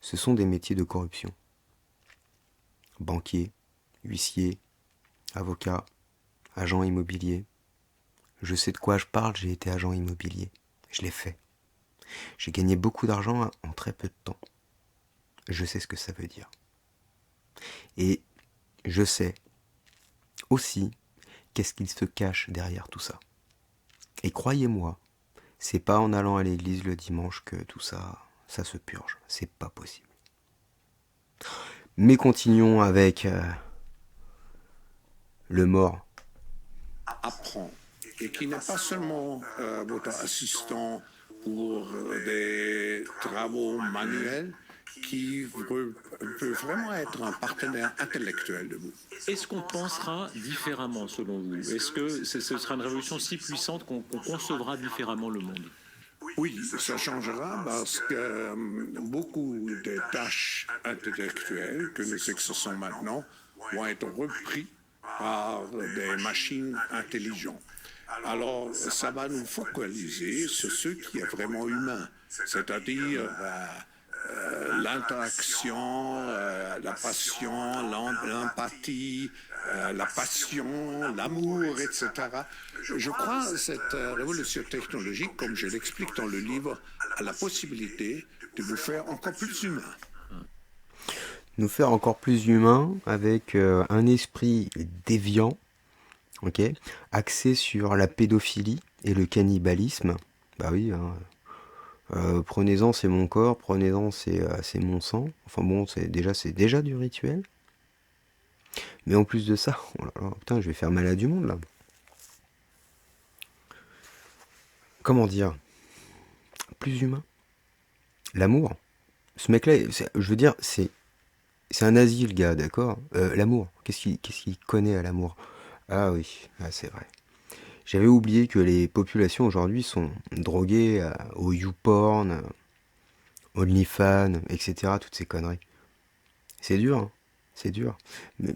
Ce sont des métiers de corruption. Banquier, huissier, avocat, agent immobilier. Je sais de quoi je parle, j'ai été agent immobilier. Je l'ai fait. J'ai gagné beaucoup d'argent en très peu de temps. Je sais ce que ça veut dire. Et je sais aussi qu'est-ce qu'il se cache derrière tout ça. Et croyez-moi, c'est pas en allant à l'église le dimanche que tout ça se purge. C'est pas possible. Mais continuons avec le mort. Apprend. Et qui n'est pas seulement votre assistant pour des travaux manuels, qui peut vraiment être un partenaire intellectuel de vous. Est-ce qu'on pensera différemment selon vous? Est-ce que ce sera une révolution si puissante qu'on concevra différemment le monde? Oui, ça changera parce que beaucoup des tâches intellectuelles que nous exerçons maintenant vont être reprises par des machines intelligentes. Alors, ça va nous focaliser sur ce qui est vraiment humain, c'est-à-dire l'interaction, la passion, l'empathie, la passion, l'amour, etc. Je crois que cette révolution technologique, comme je l'explique dans le livre, a la possibilité de vous faire encore plus humain. Nous faire encore plus humains avec un esprit déviant, okay, axé sur la pédophilie et le cannibalisme. Bah oui, hein. Prenez-en, c'est mon corps, prenez-en, c'est mon sang. Enfin bon, c'est déjà du rituel. Mais en plus de ça, oh là là, putain, je vais faire mal à du monde là. Comment dire? Plus humain. L'amour. Ce mec-là, je veux dire, c'est un nazi le gars, d'accord? L'amour. Qu'est-ce qu'il connaît à l'amour? Ah oui, c'est vrai. J'avais oublié que les populations aujourd'hui sont droguées au YouPorn, OnlyFans, etc. Toutes ces conneries. C'est dur, hein. C'est dur. Mais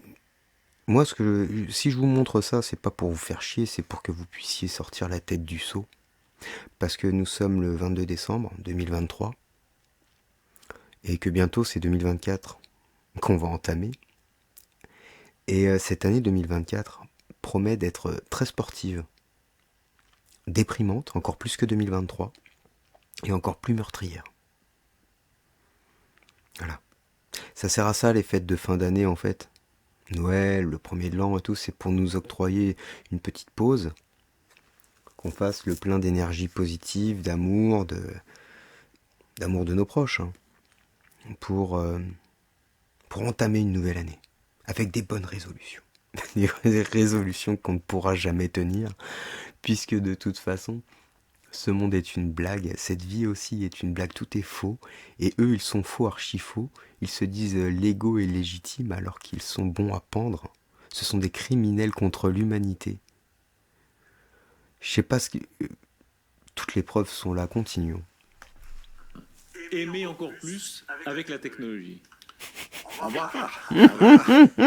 moi, si je vous montre ça, c'est pas pour vous faire chier, c'est pour que vous puissiez sortir la tête du seau. Parce que nous sommes le 22 décembre 2023 et que bientôt c'est 2024 qu'on va entamer. Et cette année 2024 promet d'être très sportive, déprimante, encore plus que 2023, et encore plus meurtrière. Voilà. Ça sert à ça les fêtes de fin d'année en fait. Noël, le premier de l'an et tout, c'est pour nous octroyer une petite pause, qu'on fasse le plein d'énergie positive, d'amour, d'amour de nos proches, hein, pour entamer une nouvelle année, avec des bonnes résolutions. Des résolutions qu'on ne pourra jamais tenir, puisque de toute façon, Ce monde est une blague, cette vie aussi est une blague, tout est faux, et eux ils sont faux, archi faux, ils se disent légaux et légitimes alors qu'ils sont bons à pendre. Ce sont des criminels contre l'humanité. Je sais pas ce que... Toutes les preuves sont là, continuons. Aimer encore plus avec la technologie. On va voir.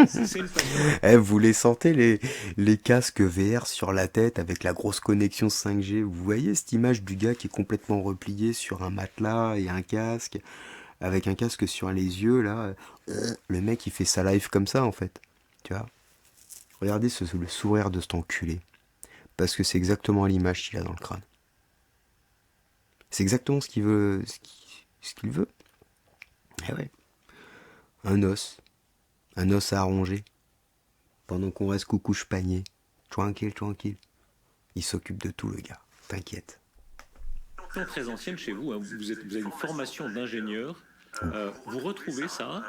C'est une passion. Eh, vous les sentez les casques VR sur la tête avec la grosse connexion 5G. Vous voyez cette image du gars qui est complètement replié sur un matelas et un casque, avec un casque sur les yeux là. Le mec il fait sa live comme ça en fait. Tu vois. Regardez le sourire de cet enculé. Parce que c'est exactement l'image qu'il a dans le crâne. C'est exactement ce qu'il veut. Ce qu'il veut. Eh ouais. Un os à ronger, pendant qu'on reste coucouche panier. Tranquille, tranquille. Il s'occupe de tout, le gars. T'inquiète. Très ancienne chez vous, hein. Vous avez une formation d'ingénieur. Vous retrouvez ça,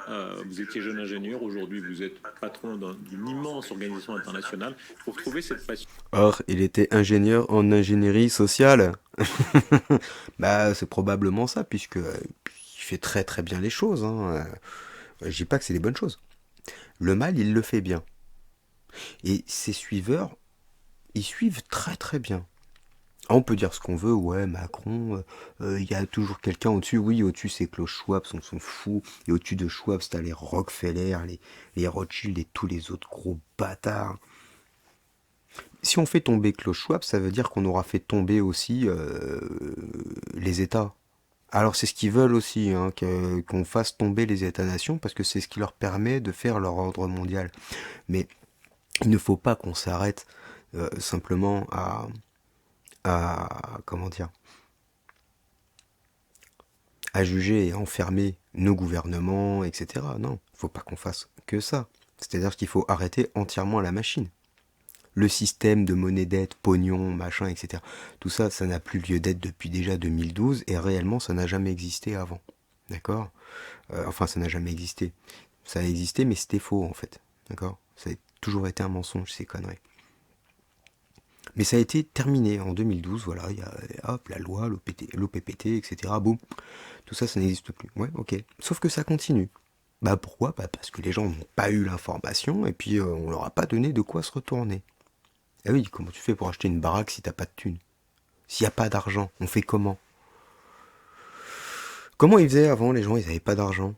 vous étiez jeune ingénieur, aujourd'hui vous êtes patron d'une immense organisation internationale. Vous retrouvez cette passion. Or, il était ingénieur en ingénierie sociale. Bah, c'est probablement ça, puisque il fait très très bien les choses. Hein. Je dis pas que c'est des bonnes choses. Le mal, il le fait bien. Et ses suiveurs, ils suivent très très bien. Ah, on peut dire ce qu'on veut, ouais, Macron, il y a toujours quelqu'un au-dessus. Oui, au-dessus, c'est Klaus Schwab, on s'en fout. Et au-dessus de Schwab, t'as les Rockefeller, les Rothschild et tous les autres gros bâtards. Si on fait tomber Klaus Schwab, ça veut dire qu'on aura fait tomber aussi les États. Alors c'est ce qu'ils veulent aussi, hein, qu'on fasse tomber les États-nations, parce que c'est ce qui leur permet de faire leur ordre mondial. Mais il ne faut pas qu'on s'arrête simplement comment dire, à juger et enfermer nos gouvernements, etc. Non, il faut pas qu'on fasse que ça. C'est-à-dire qu'il faut arrêter entièrement la machine. Le système de monnaie dette, pognon, machin, etc. Tout ça, ça n'a plus lieu d'être depuis déjà 2012 et réellement, ça n'a jamais existé avant. D'accord ? Enfin, ça n'a jamais existé. Ça a existé, mais c'était faux en fait. D'accord ? Ça a toujours été un mensonge, ces conneries. Mais ça a été terminé en 2012, voilà, il y a hop, la loi, l'OPPT, etc. Boum, tout ça, ça n'existe plus. Ouais, ok. Sauf que ça continue. Bah pourquoi ? Bah parce que les gens n'ont pas eu l'information et puis on leur a pas donné de quoi se retourner. Ah oui, comment tu fais pour acheter une baraque si t'as pas de thunes ? S'il n'y a pas d'argent, on fait comment ? Comment ils faisaient avant, les gens, ils n'avaient pas d'argent ?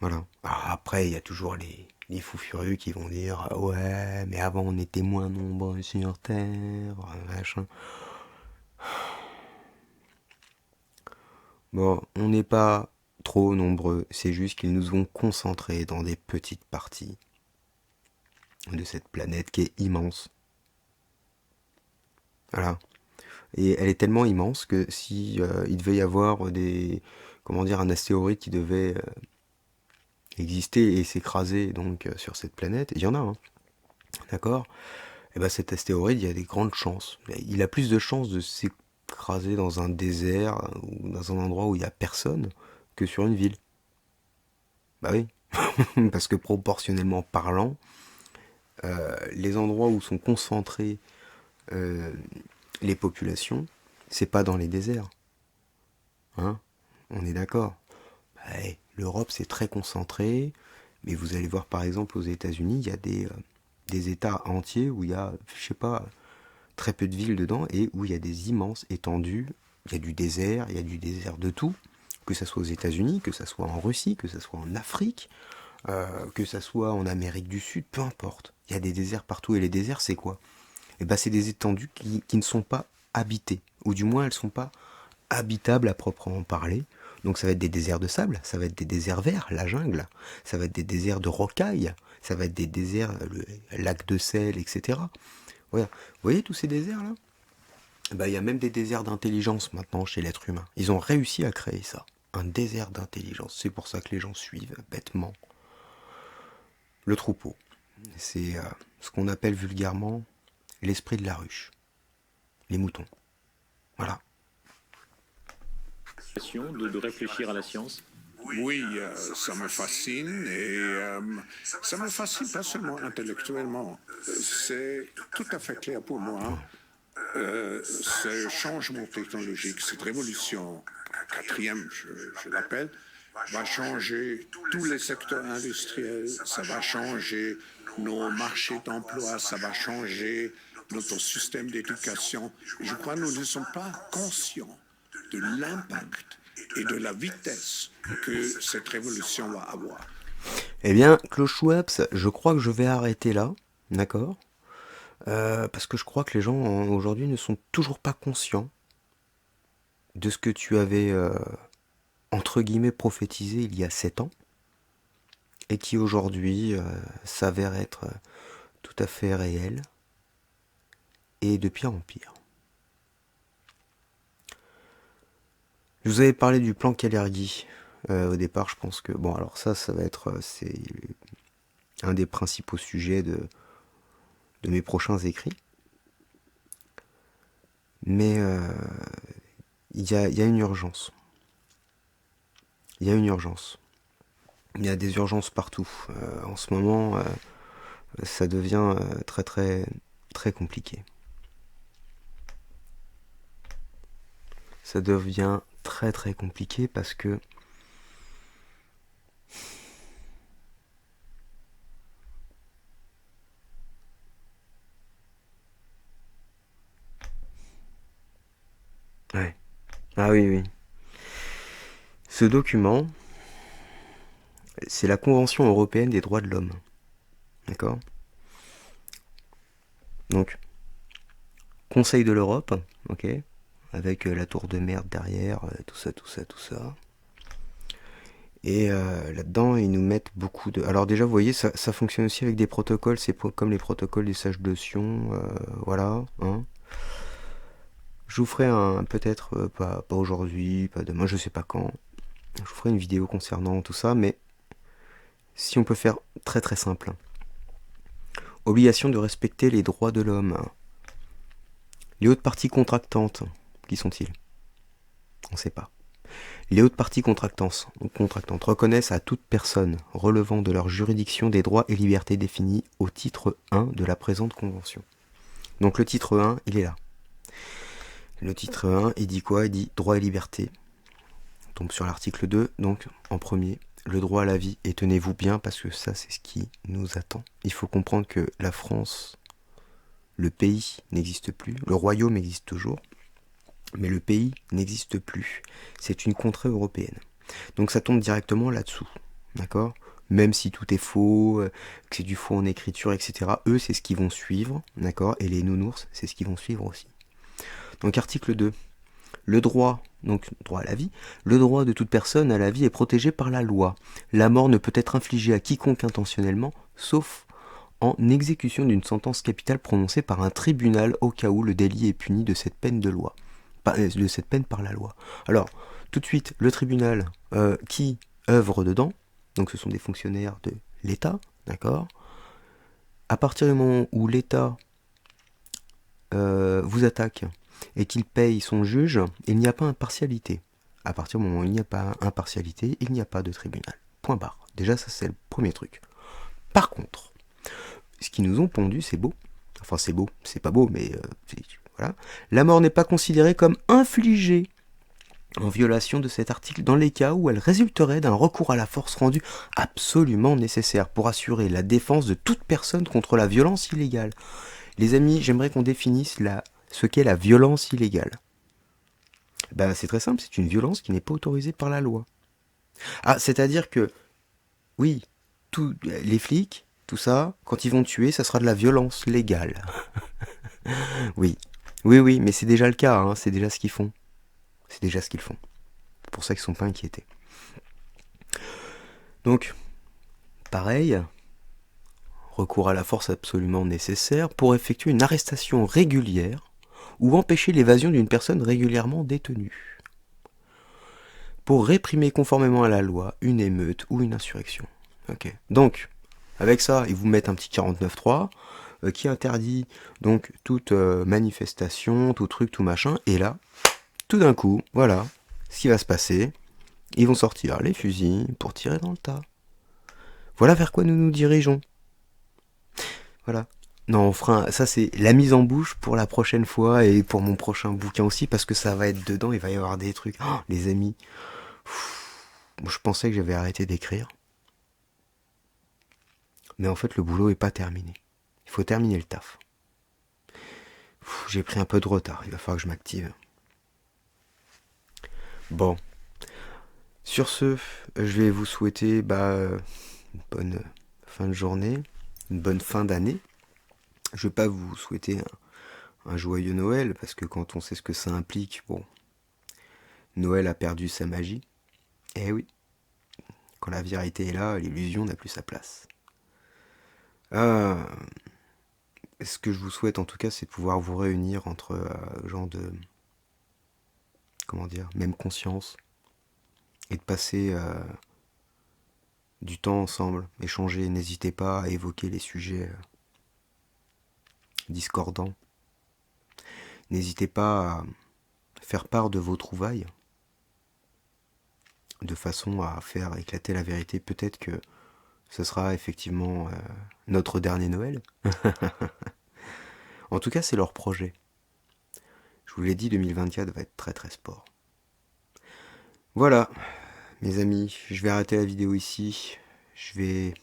Voilà. Alors après, il y a toujours les fous furieux qui vont dire « Ouais, mais avant on était moins nombreux sur Terre, machin. » Bon, on n'est pas trop nombreux, c'est juste qu'ils nous ont concentrés dans des petites parties de cette planète qui est immense. Voilà. Et elle est tellement immense que si il devait y avoir un astéroïde qui devait exister et s'écraser donc sur cette planète, il y en a, hein, d'accord ? Et ben cet astéroïde, il y a des grandes chances. Il a plus de chances de s'écraser dans un désert ou dans un endroit où il n'y a personne que sur une ville. Bah oui, parce que proportionnellement parlant, les endroits où sont concentrées les populations, c'est pas dans les déserts. Hein ? On est d'accord. Ouais, l'Europe, c'est très concentré, mais vous allez voir par exemple aux États-Unis, il y a des États entiers où il y a, je sais pas, très peu de villes dedans et où il y a des immenses étendues. Il y a du désert de tout, que ça soit aux États-Unis, que ça soit en Russie, que ça soit en Afrique, que ça soit en Amérique du Sud, peu importe. Il y a des déserts partout et les déserts, c'est quoi ? Eh ben, c'est des étendues qui ne sont pas habitées, ou du moins elles ne sont pas habitables à proprement parler. Donc ça va être des déserts de sable, ça va être des déserts verts, la jungle, ça va être des déserts de rocailles, ça va être des déserts, le lac de sel, etc. Voilà. Vous voyez tous ces déserts-là ? Ben, il y a même des déserts d'intelligence maintenant chez l'être humain. Ils ont réussi à créer ça, un désert d'intelligence. C'est pour ça que les gens suivent bêtement le troupeau. C'est ce qu'on appelle vulgairement l'esprit de la ruche, les moutons. Voilà. De réfléchir à la science. Oui, ça me fascine et ça me fascine pas seulement intellectuellement. C'est tout à fait clair pour moi ce changement technologique, cette révolution quatrième, je l'appelle, va changer tous les secteurs industriels, ça va changer nos marchés d'emploi, ça va changer notre système d'éducation. Je crois que nous ne sommes pas conscients de l'impact et de la vitesse que cette révolution va avoir. Eh bien, Klaus Schwab, je crois que je vais arrêter là, d'accord parce que je crois que les gens aujourd'hui ne sont toujours pas conscients de ce que tu avais, entre guillemets, prophétisé il y a 7 ans, et qui aujourd'hui s'avère être tout à fait réel, et de pire en pire. Je vous avais parlé du plan Kalergi au départ, je pense que... Bon, alors ça va être... c'est un des principaux sujets de mes prochains écrits. Mais il y a une urgence. Il y a une urgence. Il y a des urgences partout. En ce moment, ça devient très très très compliqué. Ça devient très très compliqué parce que ouais. Ah oui, oui. Ce document, c'est la Convention européenne des droits de l'homme. D'accord ? Donc, Conseil de l'Europe, ok ? Avec la tour de merde derrière, tout ça. Et là-dedans, ils nous mettent beaucoup de... Alors déjà, vous voyez, ça fonctionne aussi avec des protocoles, c'est comme les protocoles des sages de Sion, voilà, hein. Je vous ferai peut-être, pas aujourd'hui, pas demain, je sais pas quand, je vous ferai une vidéo concernant tout ça, mais si on peut faire très très simple. Obligation de respecter les droits de l'homme. Les hautes parties contractantes, qui sont-ils ? On ne sait pas. Les hautes parties contractantes reconnaissent à toute personne relevant de leur juridiction des droits et libertés définis au titre 1 de la présente convention. Donc le titre 1, il est là. Le titre 1, il dit quoi ? Il dit droits et libertés. On tombe sur l'article 2, donc en premier, le droit à la vie. Et tenez-vous bien, parce que ça, c'est ce qui nous attend. Il faut comprendre que la France, le pays n'existe plus, le royaume existe toujours, mais le pays n'existe plus. C'est une contrée européenne. Donc ça tombe directement là-dessous, d'accord ? Même si tout est faux, que c'est du faux en écriture, etc. Eux, c'est ce qu'ils vont suivre, d'accord ? Et les nounours, c'est ce qu'ils vont suivre aussi. Donc article 2. Le droit, donc droit à la vie, le droit de toute personne à la vie est protégé par la loi. La mort ne peut être infligée à quiconque intentionnellement, sauf en exécution d'une sentence capitale prononcée par un tribunal au cas où le délit est puni de cette peine de loi. De cette peine par la loi. Alors, tout de suite, le tribunal qui œuvre dedans, donc ce sont des fonctionnaires de l'État, d'accord ? À partir du moment où l'État vous attaque et qu'il paye son juge, il n'y a pas impartialité. À partir du moment où il n'y a pas impartialité, il n'y a pas de tribunal. Point barre. Déjà, ça c'est le premier truc. Par contre, ce qu'ils nous ont pondu, c'est beau. Enfin, c'est beau. C'est pas beau, mais voilà. La mort n'est pas considérée comme infligée en violation de cet article dans les cas où elle résulterait d'un recours à la force rendu absolument nécessaire pour assurer la défense de toute personne contre la violence illégale. Les amis, j'aimerais qu'on définisse ce qu'est la violence illégale. Ben, c'est très simple, c'est une violence qui n'est pas autorisée par la loi. Ah, c'est-à-dire que, oui, les flics, tout ça, quand ils vont tuer, ça sera de la violence légale. Oui, mais c'est déjà le cas, hein, c'est déjà ce qu'ils font. C'est pour ça qu'ils ne sont pas inquiétés. Donc, pareil, recours à la force absolument nécessaire pour effectuer une arrestation régulière ou empêcher l'évasion d'une personne régulièrement détenue. Pour réprimer conformément à la loi une émeute ou une insurrection. Okay. Donc, avec ça, ils vous mettent un petit 49.3 qui interdit donc toute manifestation, tout truc, tout machin. Et là, tout d'un coup, voilà ce qui va se passer. Ils vont sortir les fusils pour tirer dans le tas. Voilà vers quoi nous nous dirigeons. Voilà. Non, on fera ça, c'est la mise en bouche pour la prochaine fois et pour mon prochain bouquin aussi, parce que ça va être dedans, il va y avoir des trucs. Oh, les amis, je pensais que j'avais arrêté d'écrire, mais en fait le boulot est pas terminé. Il faut terminer le taf. J'ai pris un peu de retard, il va falloir que je m'active. Bon, sur ce, je vais vous souhaiter une bonne fin de journée, une bonne fin d'année. Je vais pas vous souhaiter un joyeux Noël, parce que quand on sait ce que ça implique, bon, Noël a perdu sa magie. Eh oui, quand la vérité est là, l'illusion n'a plus sa place. Ce que je vous souhaite en tout cas, c'est de pouvoir vous réunir entre gens de, comment dire, même conscience, et de passer du temps ensemble, échanger. N'hésitez pas à évoquer les sujets discordants. N'hésitez pas à faire part de vos trouvailles, de façon à faire éclater la vérité. Peut-être que ce sera effectivement notre dernier Noël. En tout cas, c'est leur projet. Je vous l'ai dit, 2024 va être très très sport. Voilà, mes amis, je vais arrêter la vidéo ici. Je vais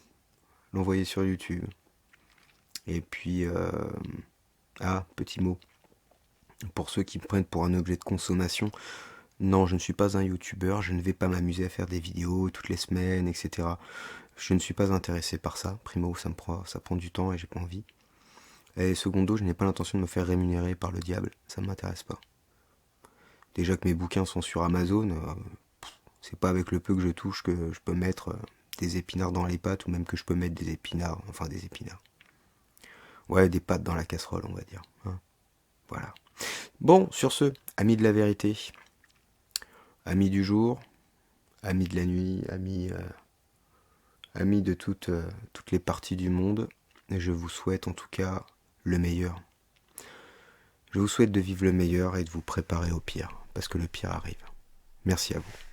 l'envoyer sur YouTube. Et puis, petit mot. Pour ceux qui me prennent pour un objet de consommation, non, je ne suis pas un YouTuber, je ne vais pas m'amuser à faire des vidéos toutes les semaines, etc. Je ne suis pas intéressé par ça. Primo, ça prend du temps et j'ai pas envie. Et secondo, je n'ai pas l'intention de me faire rémunérer par le diable, ça ne m'intéresse pas. Déjà que mes bouquins sont sur Amazon, c'est pas avec le peu que je touche que je peux mettre des épinards dans les pâtes, ou même que je peux mettre des épinards. Ouais, des pâtes dans la casserole, on va dire. Hein, voilà. Bon, sur ce, amis de la vérité, amis du jour, amis de la nuit, amis de toutes les parties du monde, je vous souhaite en tout cas le meilleur. Je vous souhaite de vivre le meilleur et de vous préparer au pire, parce que le pire arrive. Merci à vous.